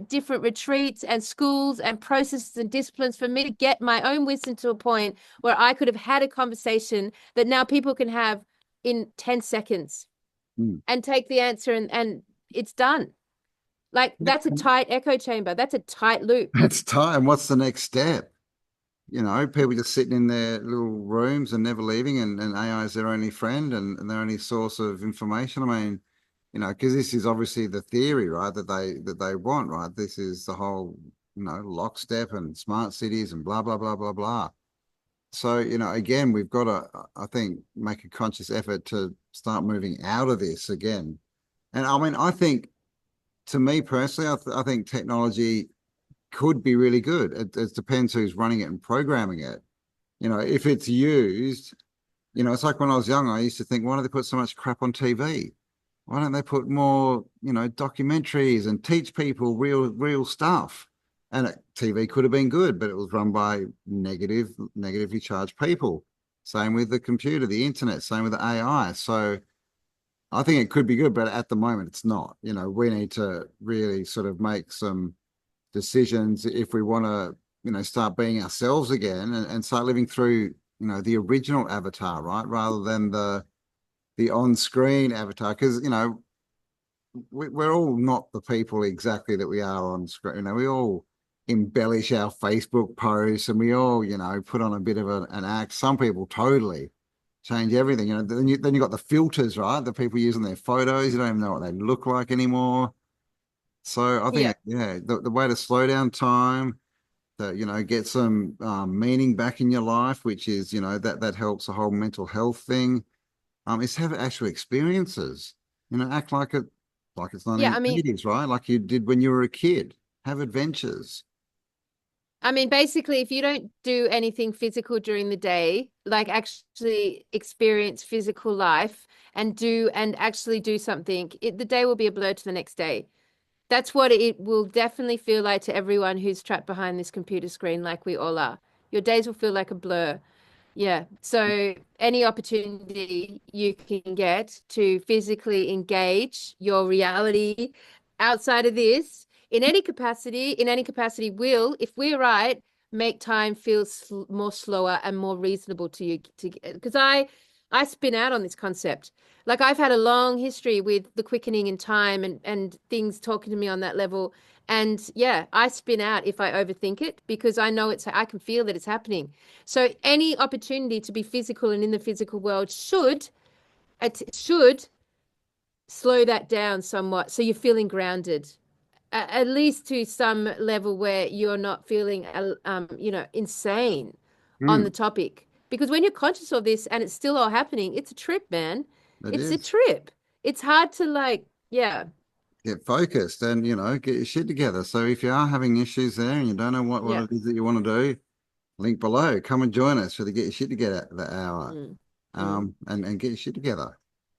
different retreats and schools and processes and disciplines for me to get my own wisdom to a point where I could have had a conversation that now people can have in 10 seconds Mm. and take the answer and it's done. Like that's a tight echo chamber. That's a tight loop. It's time. What's the next step? People just sitting in their little rooms and never leaving, and AI is their only friend and their only source of information. I mean, because this is obviously the theory, right? That they want, right? This is the whole, lockstep and smart cities and blah blah blah blah blah. So, again, we've got to, I think, make a conscious effort to start moving out of this again. And I mean, I think, to me personally, I think technology could be really good. It depends who's running it and programming it. If it's used, it's like when I was young, I used to think, why do they put so much crap on TV? Why don't they put more, documentaries and teach people real stuff? And TV could have been good, but it was run by negatively charged people. Same with the computer, the internet, same with the AI. So I think it could be good, but at the moment it's not. We need to really sort of make some decisions if we want to, start being ourselves again and start living through, the original avatar, right? Rather than the on-screen avatar. Because, we're all not the people exactly that we are on screen. We all embellish our Facebook posts and we all, put on a bit of an act. Some people totally change everything. Then you got the filters, right? The people using their photos. You don't even know what they look like anymore. So I think, the way to slow down time, to, get some meaning back in your life, which is, that helps the whole mental health thing, is have actual experiences, act like it's Yeah, I mean, 1980s, right? Like you did when you were a kid, have adventures. basically, if you don't do anything physical during the day, like actually experience physical life and actually do something, the day will be a blur to the next day. That's what it will definitely feel like to everyone who's trapped behind this computer screen, like we all are. Your days will feel like a blur. Yeah. So any opportunity you can get to physically engage your reality outside of this in any capacity will, if we're right, make time feel more slower and more reasonable to you because I spin out on this concept. Like I've had a long history with the quickening in time and things talking to me on that level. And yeah, I spin out if I overthink it because I know I can feel that it's happening. So any opportunity to be physical and in the physical world should slow that down somewhat. So you're feeling grounded, at least to some level where you're not feeling, insane on the topic. Because when you're conscious of this and it's still all happening, it's a trip, man. It's a trip. It's hard to Get focused and, get your shit together. So if you are having issues there and you don't know what it is that you want to do, link below. Come and join us for the Get Your Shit Together that hour. And get your shit together.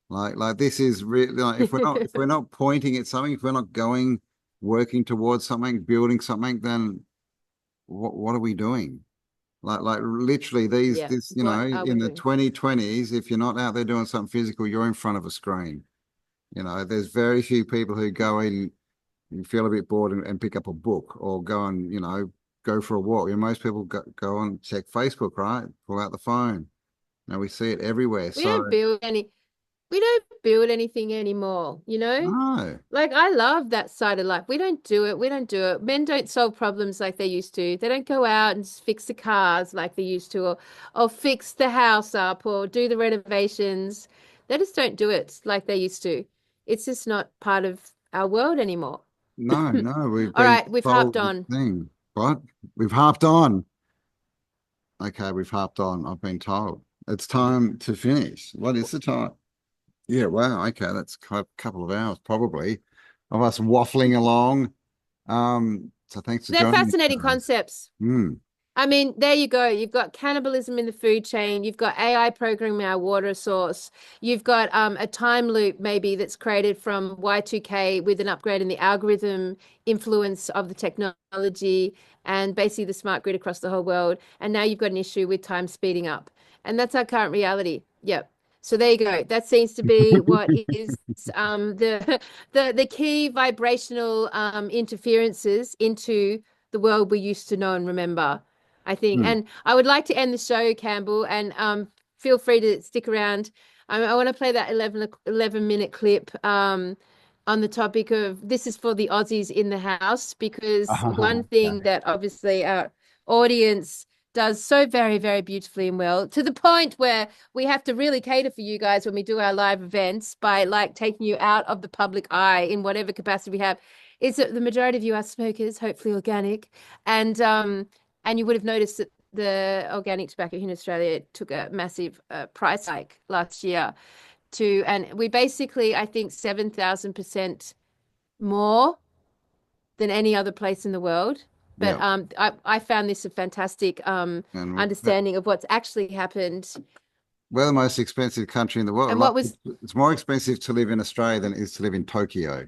Like this is really like if we're not pointing at something, if we're not working towards something, building something, then what are we doing? Like literally this, in the 2020s, if you're not out there doing something physical, you're in front of a screen. There's very few people who go in and feel a bit bored and pick up a book or go and, go for a walk. Most people go and check Facebook, right? Pull out the phone. We see it everywhere. We don't build anything anymore, No. Like I love that side of life. We don't do it. We don't do it. Men don't solve problems like they used to. They don't go out and fix the cars like they used to, or fix the house up or do the renovations. They just don't do it like they used to. It's just not part of our world anymore. No, we've All been right, we've harped on. What? We've harped on. Okay, we've harped on. I've been told. It's time to finish. What is the time? Yeah, wow. Okay, that's a couple of hours probably of us waffling along. So thanks for They're joining fascinating us. concepts. There you go. You've got cannibalism in the food chain. You've got AI programming our water source. You've got a time loop maybe that's created from Y2K with an upgrade in the algorithm influence of the technology and basically the smart grid across the whole world. And now you've got an issue with time speeding up. And that's our current reality. Yep. So there you go. That seems to be what is the key vibrational interferences into the world we used to know and remember, I think. And I would like to end the show, Campbell, and feel free to stick around. I want to play that 11-minute clip on the topic of this is for the Aussies in the house, because one Yeah. thing that obviously our audience does so very, very beautifully and well, to the point where we have to really cater for you guys when we do our live events by like taking you out of the public eye in whatever capacity we have, is that the majority of you are smokers, hopefully organic. And you would have noticed that the organic tobacco here in Australia took a massive price hike last year and we basically, I think, 7,000% more than any other place in the world. But I found this a fantastic understanding of what's actually happened. We're the most expensive country in the world. And what was it's more expensive to live in Australia than it is to live in Tokyo.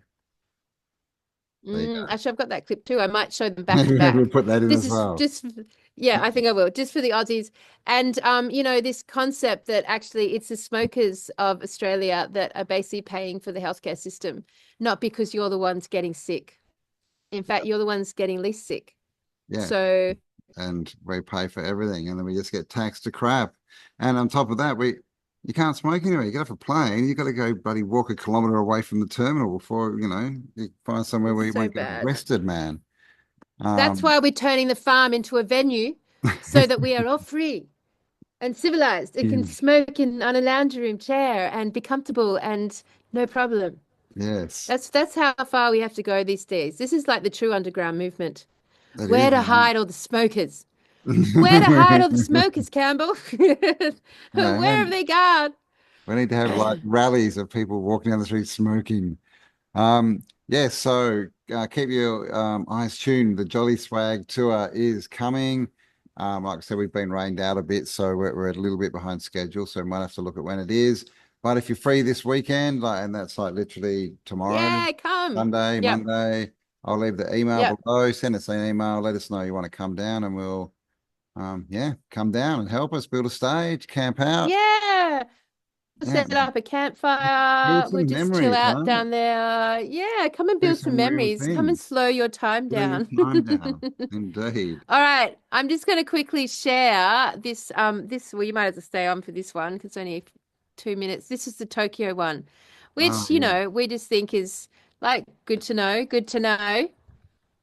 Actually, I've got that clip too. I might show them back to Maybe back. we'll put that in This as is well. just, yeah, I think I will, just for the Aussies. And, this concept that actually it's the smokers of Australia that are basically paying for the healthcare system, not because you're the ones getting sick. In fact, you're the ones getting least sick. Yeah. So, and we pay for everything, and then we just get taxed to crap. And on top of that, you can't smoke anywhere. You get off a plane, you got to go bloody walk a kilometre away from the terminal before you find somewhere where you won't get arrested, man. That's why we're turning the farm into a venue so that we are all free and civilized and can smoke on a lounge room chair and be comfortable and no problem. Yes. That's how far we have to go these days. This is like the true underground movement. That Where to hide all the smokers? Where to hide all the smokers, Campbell? Where have they gone? We need to have like rallies of people walking down the street smoking. So keep your eyes tuned. The Jolly Swag tour is coming. Like I said, we've been rained out a bit, so we're a little bit behind schedule, so we might have to look at when it is. But if you're free this weekend, and that's like literally tomorrow, come. Monday, I'll leave the email below. Send us an email. Let us know you want to come down, and we'll, come down and help us build a stage, camp out. Yeah. Set up a campfire. We'll just chill out down there. Yeah, come and build some memories. Come and slow your time down. Indeed. All right, I'm just going to quickly share this. Well, you might have to stay on for this one because it's only 2 minutes. This is the Tokyo one, which we just think is like good to know. Good to know.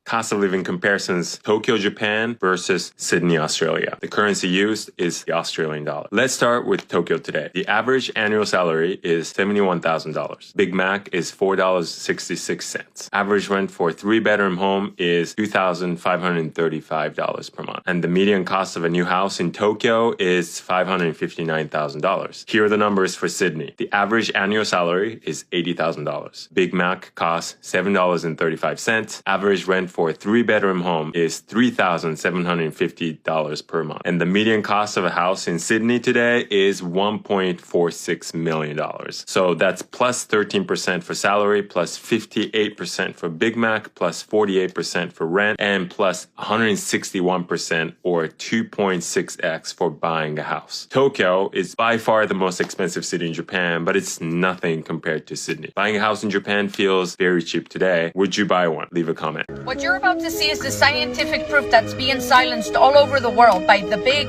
Cost of living comparisons, Tokyo, Japan versus Sydney, Australia. The currency used is the Australian dollar. Let's start with Tokyo today. The average annual salary is $71,000. Big Mac is $4.66. Average rent for a 3-bedroom home is $2,535 per month. And the median cost of a new house in Tokyo is $559,000. Here are the numbers for Sydney. The average annual salary is $80,000. Big Mac costs $7.35. Average rent for a 3-bedroom home is $3,750 per month. And the median cost of a house in Sydney today is $1.46 million. So that's plus 13% for salary, plus 58% for Big Mac, plus 48% for rent, and plus 161% or 2.6x for buying a house. Tokyo is by far the most expensive city in Japan, but it's nothing compared to Sydney. Buying a house in Japan feels very cheap today. Would you buy one? Leave a comment. What you're about to see is the scientific proof that's being silenced all over the world by the big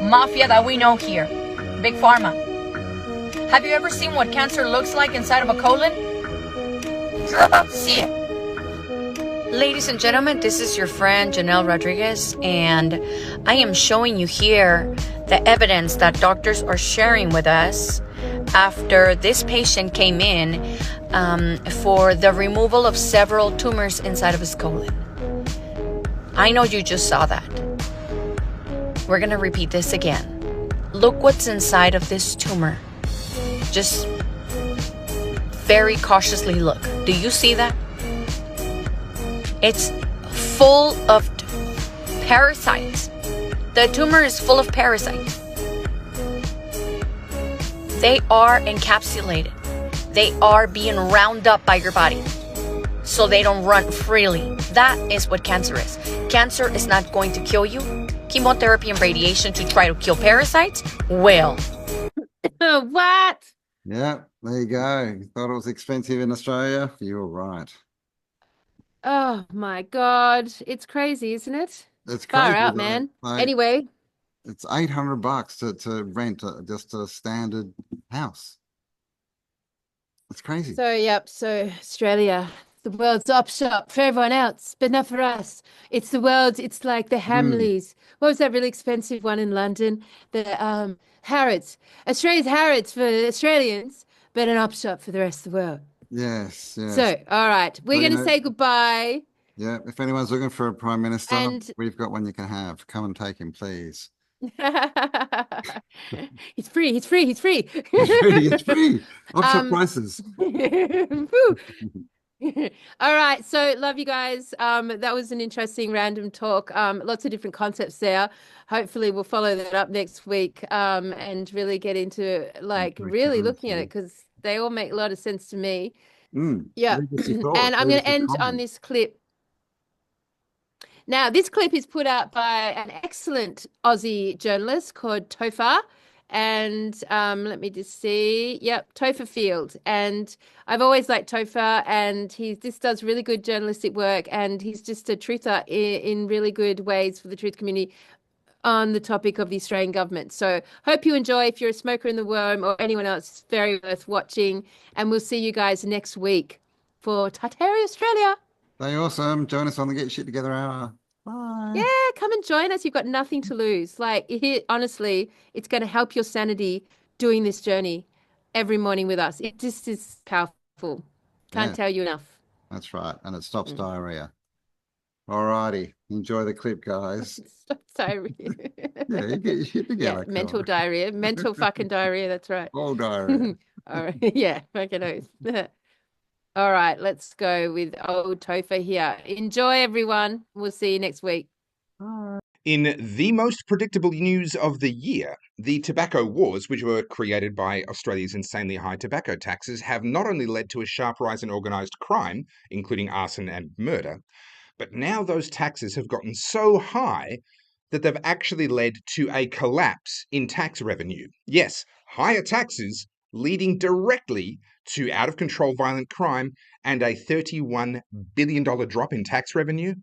mafia that we know here, Big Pharma. Have you ever seen what cancer looks like inside of a colon? You're about to see it. Ladies and gentlemen, this is your friend Janelle Rodriguez, and I am showing you here the evidence that doctors are sharing with us after this patient came in for the removal of several tumors inside of his colon. I know you just saw that. We're going to repeat this again. Look what's inside of this tumor. Just very cautiously look. Do you see that? It's full of parasites. The tumor is full of parasites. They are encapsulated. They are being rounded up by your body so they don't run freely. That is what cancer is. Cancer is not going to kill you. Chemotherapy and radiation to try to kill parasites will. What? Yeah, there you go. You thought it was expensive in Australia? You were right. Oh my God. It's crazy, isn't it? It's far crazy, out, man. Like, anyway. It's $800 to rent just a standard house. It's crazy. So, yep. So Australia, the world's op shop for everyone else, but not for us. It's the world's, it's like the Hamleys. What was that really expensive one in London? The Harrods. Australia's Harrods for Australians, but an op shop for the rest of the world. Yes, yes. So, all right. We're going to say goodbye. Yeah, if anyone's looking for a prime minister, And we've got one you can have. Come and take him, please. He's free. He's free. He's free. It's free. Offshore prices. All right. So love you guys. That was an interesting random talk. Lots of different concepts there. Hopefully we'll follow that up next week and really get into like really looking at it because they all make a lot of sense to me. Yeah. And I'm going to end on this clip. Now, this clip is put out by an excellent Aussie journalist called Topher. And let me just see. Yep, Topher Field. And I've always liked Topher, and this does really good journalistic work, and he's just a truther in really good ways for the truth community on the topic of the Australian government. So hope you enjoy. If you're a smoker in the worm or anyone else, it's very worth watching. And we'll see you guys next week for Tartary Australia. Stay awesome. Join us on the Get Shit Together hour. Bye. Yeah, come and join us. You've got nothing to lose. Like, honestly, it's going to help your sanity doing this journey every morning with us. It just is powerful. Can't tell you enough. That's right. And it stops diarrhea. All righty. Enjoy the clip, guys. Stop diarrhea. Yeah, you get your shit together. Yeah, mental diarrhea. Mental fucking diarrhea. That's right. All diarrhea. All right. Yeah, fucking oath. All right, let's go with old Topher here. Enjoy, everyone. We'll see you next week. In the most predictable news of the year, the tobacco wars, which were created by Australia's insanely high tobacco taxes, have not only led to a sharp rise in organised crime, including arson and murder, but now those taxes have gotten so high that they've actually led to a collapse in tax revenue. Yes, higher taxes leading directly to out-of-control violent crime and a $31 billion drop in tax revenue.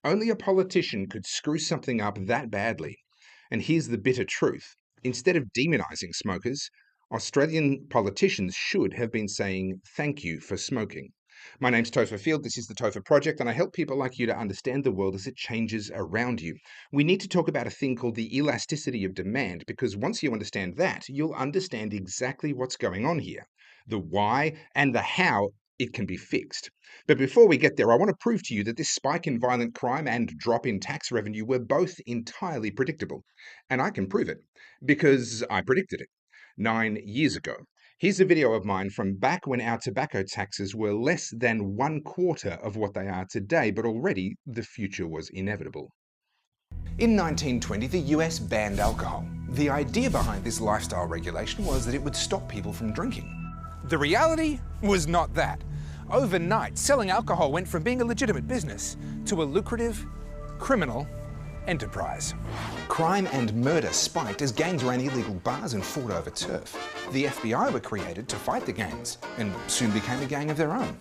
Only a politician could screw something up that badly. And here's the bitter truth. Instead of demonising smokers, Australian politicians should have been saying thank you for smoking. My name's Topher Field, this is the Topher Project, and I help people like you to understand the world as it changes around you. We need to talk about a thing called the elasticity of demand, because once you understand that, you'll understand exactly what's going on here, the why and the how it can be fixed. But before we get there, I want to prove to you that this spike in violent crime and drop in tax revenue were both entirely predictable. And I can prove it, because I predicted it 9 years ago. Here's a video of mine from back when our tobacco taxes were less than 1/4 of what they are today, but already the future was inevitable. In 1920, the US banned alcohol. The idea behind this lifestyle regulation was that it would stop people from drinking. The reality was not that. Overnight, selling alcohol went from being a legitimate business to a lucrative criminal enterprise. Crime and murder spiked as gangs ran illegal bars and fought over turf. The FBI were created to fight the gangs and soon became a gang of their own.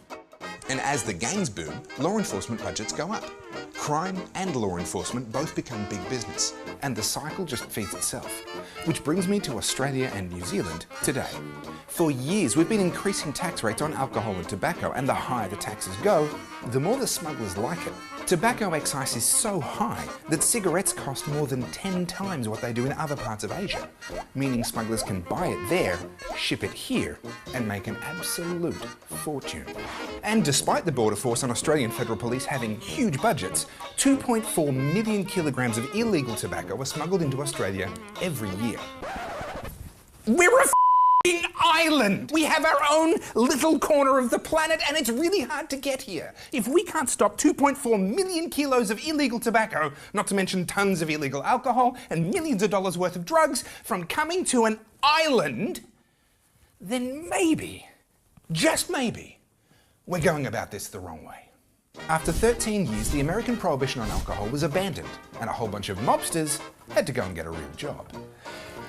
And as the gangs boom, law enforcement budgets go up. Crime and law enforcement both become big business, and the cycle just feeds itself. Which brings me to Australia and New Zealand today. For years, we've been increasing tax rates on alcohol and tobacco, and the higher the taxes go, the more the smugglers like it. Tobacco excise is so high that cigarettes cost more than 10 times what they do in other parts of Asia, meaning smugglers can buy it there, ship it here, and make an absolute fortune. And despite the Border Force and Australian Federal Police having huge budgets, 2.4 million kilograms of illegal tobacco are smuggled into Australia every year. We're a island! We have our own little corner of the planet, and it's really hard to get here. If we can't stop 2.4 million kilos of illegal tobacco, not to mention tons of illegal alcohol and millions of dollars worth of drugs from coming to an island, then maybe, just maybe, we're going about this the wrong way. After 13 years, the American prohibition on alcohol was abandoned, and a whole bunch of mobsters had to go and get a real job.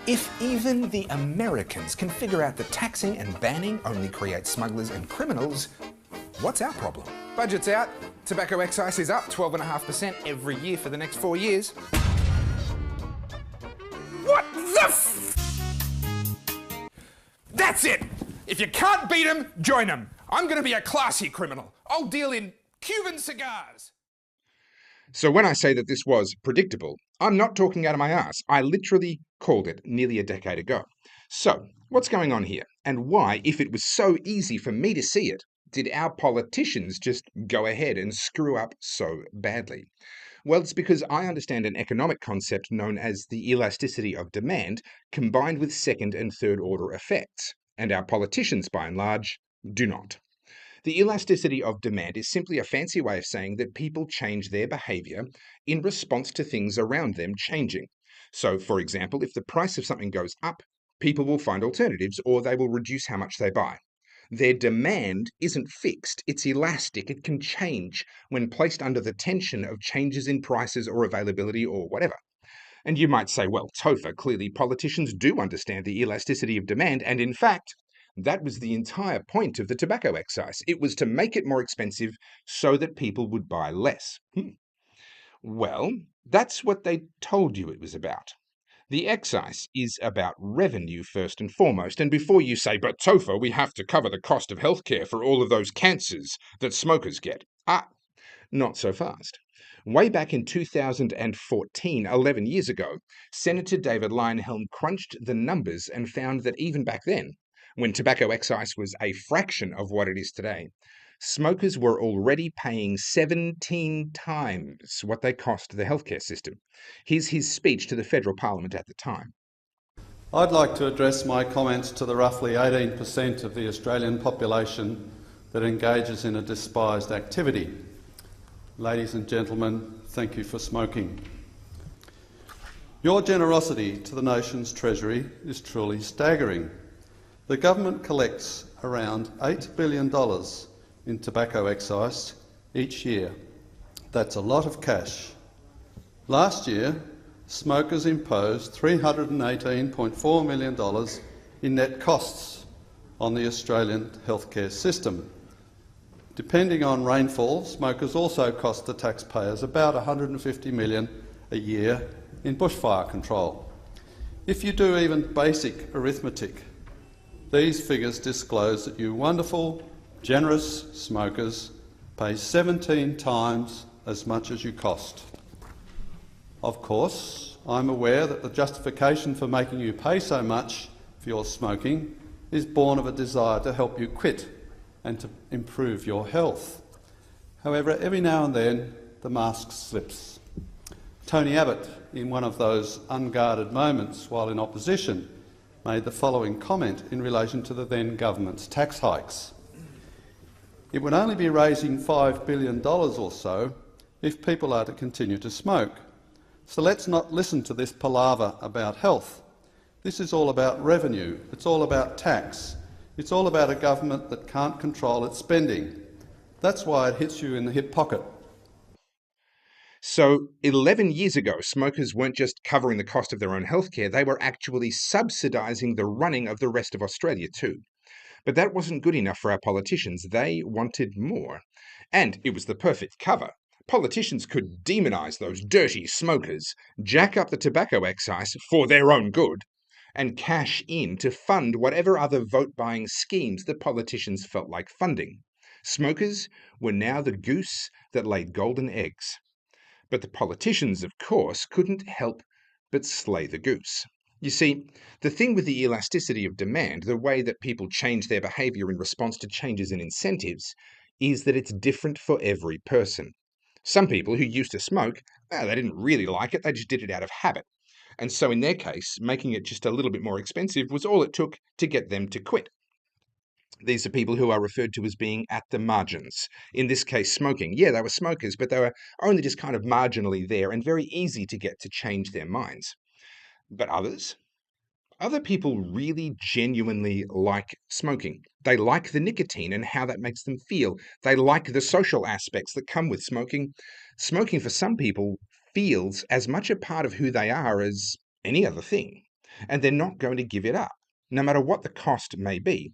If even the Americans can figure out that taxing and banning only creates smugglers and criminals, what's our problem? Budget's out, tobacco excise is up 12.5% every year for the next 4 years. What the That's it! If you can't beat them, join them. I'm going to be a classy criminal. I'll deal in Cuban cigars. So when I say that this was predictable, I'm not talking out of my ass. I literally called it nearly a decade ago. So, what's going on here? And why, if it was so easy for me to see it, did our politicians just go ahead and screw up so badly? Well, it's because I understand an economic concept known as the elasticity of demand combined with second and third order effects, and our politicians, by and large, do not. The elasticity of demand is simply a fancy way of saying that people change their behavior in response to things around them changing. So, for example, if the price of something goes up, people will find alternatives or they will reduce how much they buy. Their demand isn't fixed, it's elastic. It can change when placed under the tension of changes in prices or availability or whatever. And you might say, well, Topher, clearly politicians do understand the elasticity of demand, and in fact, that was the entire point of the tobacco excise. It was to make it more expensive so that people would buy less. Well, that's what they told you it was about. The excise is about revenue first and foremost, and before you say, but Topher, we have to cover the cost of healthcare for all of those cancers that smokers get. Not so fast. Way back in 2014, 11 years ago, Senator David Leyonhjelm crunched the numbers and found that even back then, when tobacco excise was a fraction of what it is today, smokers were already paying 17 times what they cost the healthcare system. Here's his speech to the federal parliament at the time. I'd like to address my comments to the roughly 18% of the Australian population that engages in a despised activity. Ladies and gentlemen, thank you for smoking. Your generosity to the nation's treasury is truly staggering. The government collects around $8 billion in tobacco excise each year. That's a lot of cash. Last year, smokers imposed $318.4 million in net costs on the Australian healthcare system. Depending on rainfall, smokers also cost the taxpayers about $150 million a year in bushfire control. If you do even basic arithmetic, these figures disclose that you wonderful, generous smokers pay 17 times as much as you cost. Of course, I'm aware that the justification for making you pay so much for your smoking is born of a desire to help you quit and to improve your health. However, every now and then the mask slips. Tony Abbott, in one of those unguarded moments while in opposition, made the following comment in relation to the then government's tax hikes. It would only be raising $5 billion or so if people are to continue to smoke. So let's not listen to this palaver about health. This is all about revenue. It's all about tax. It's all about a government that can't control its spending. That's why it hits you in the hip pocket. So 11 years ago, smokers weren't just covering the cost of their own healthcare, they were actually subsidising the running of the rest of Australia too. But that wasn't good enough for our politicians. They wanted more. And it was the perfect cover. Politicians could demonise those dirty smokers, jack up the tobacco excise for their own good, and cash in to fund whatever other vote-buying schemes the politicians felt like funding. Smokers were now the goose that laid golden eggs. But the politicians, of course, couldn't help but slay the goose. You see, the thing with the elasticity of demand, the way that people change their behaviour in response to changes in incentives, is that it's different for every person. Some people who used to smoke, they didn't really like it, they just did it out of habit. And so in their case, making it just a little bit more expensive was all it took to get them to quit. These are people who are referred to as being at the margins. In this case, smoking. Yeah, they were smokers, but they were only just kind of marginally there and very easy to get to change their minds. But others? Other people really genuinely like smoking. They like the nicotine and how that makes them feel. They like the social aspects that come with smoking. Smoking for some people feels as much a part of who they are as any other thing. And they're not going to give it up, no matter what the cost may be.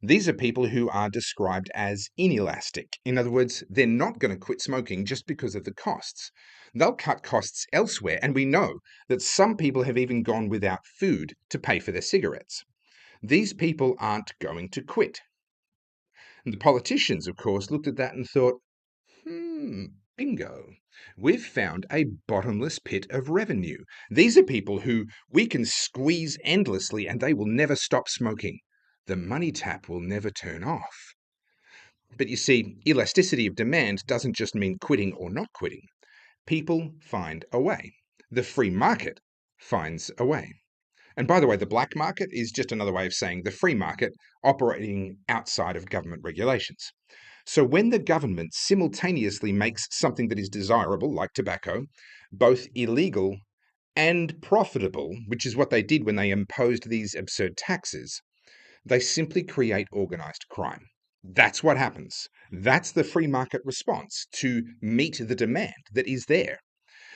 These are people who are described as inelastic. In other words, they're not going to quit smoking just because of the costs. They'll cut costs elsewhere, and we know that some people have even gone without food to pay for their cigarettes. These people aren't going to quit. And the politicians, of course, looked at that and thought, bingo. We've found a bottomless pit of revenue. These are people who we can squeeze endlessly and they will never stop smoking. The money tap will never turn off. But you see, elasticity of demand doesn't just mean quitting or not quitting. People find a way. The free market finds a way. And by the way, the black market is just another way of saying the free market operating outside of government regulations. So when the government simultaneously makes something that is desirable, like tobacco, both illegal and profitable, which is what they did when they imposed these absurd taxes, they simply create organized crime. That's what happens. That's the free market response to meet the demand that is there.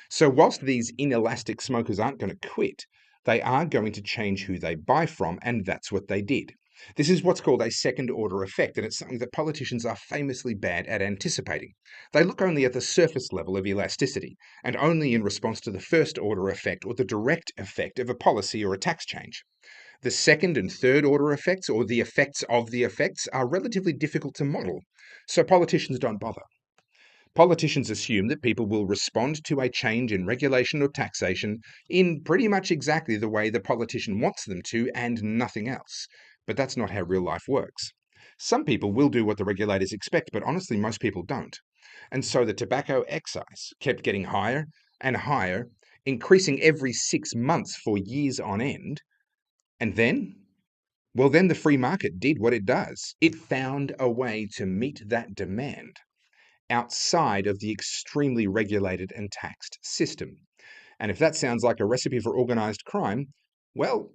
So whilst these inelastic smokers aren't going to quit, they are going to change who they buy from, and that's what they did. This is what's called a second-order effect, and it's something that politicians are famously bad at anticipating. They look only at the surface level of elasticity, and only in response to the first-order effect or the direct effect of a policy or a tax change. The second and third order effects, or the effects of the effects, are relatively difficult to model, so politicians don't bother. Politicians assume that people will respond to a change in regulation or taxation in pretty much exactly the way the politician wants them to and nothing else. But that's not how real life works. Some people will do what the regulators expect, but honestly, most people don't. And so the tobacco excise kept getting higher and higher, increasing every 6 months for years on end. And then? Well, then the free market did what it does. It found a way to meet that demand outside of the extremely regulated and taxed system. And if that sounds like a recipe for organized crime, well,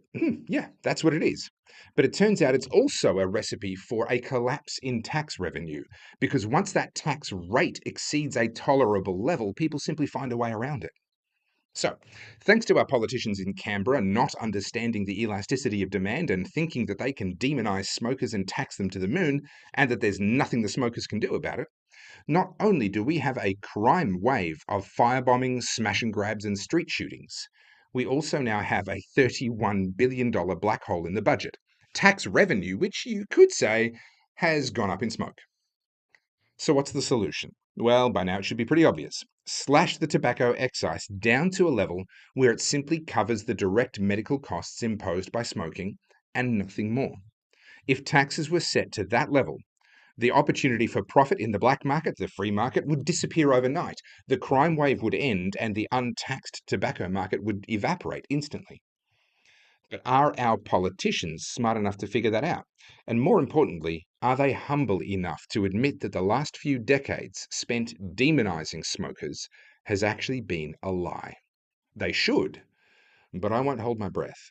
yeah, that's what it is. But it turns out it's also a recipe for a collapse in tax revenue, because once that tax rate exceeds a tolerable level, people simply find a way around it. So, thanks to our politicians in Canberra not understanding the elasticity of demand and thinking that they can demonize smokers and tax them to the moon, and that there's nothing the smokers can do about it, not only do we have a crime wave of firebombings, smash and grabs, and street shootings, we also now have a $31 billion black hole in the budget. Tax revenue, which you could say has gone up in smoke. So what's the solution? Well, by now it should be pretty obvious. Slash the tobacco excise down to a level where it simply covers the direct medical costs imposed by smoking and nothing more. If taxes were set to that level, the opportunity for profit in the black market, the free market, would disappear overnight. The crime wave would end and the untaxed tobacco market would evaporate instantly. But are our politicians smart enough to figure that out? And more importantly, are they humble enough to admit that the last few decades spent demonizing smokers has actually been a lie? They should, but I won't hold my breath.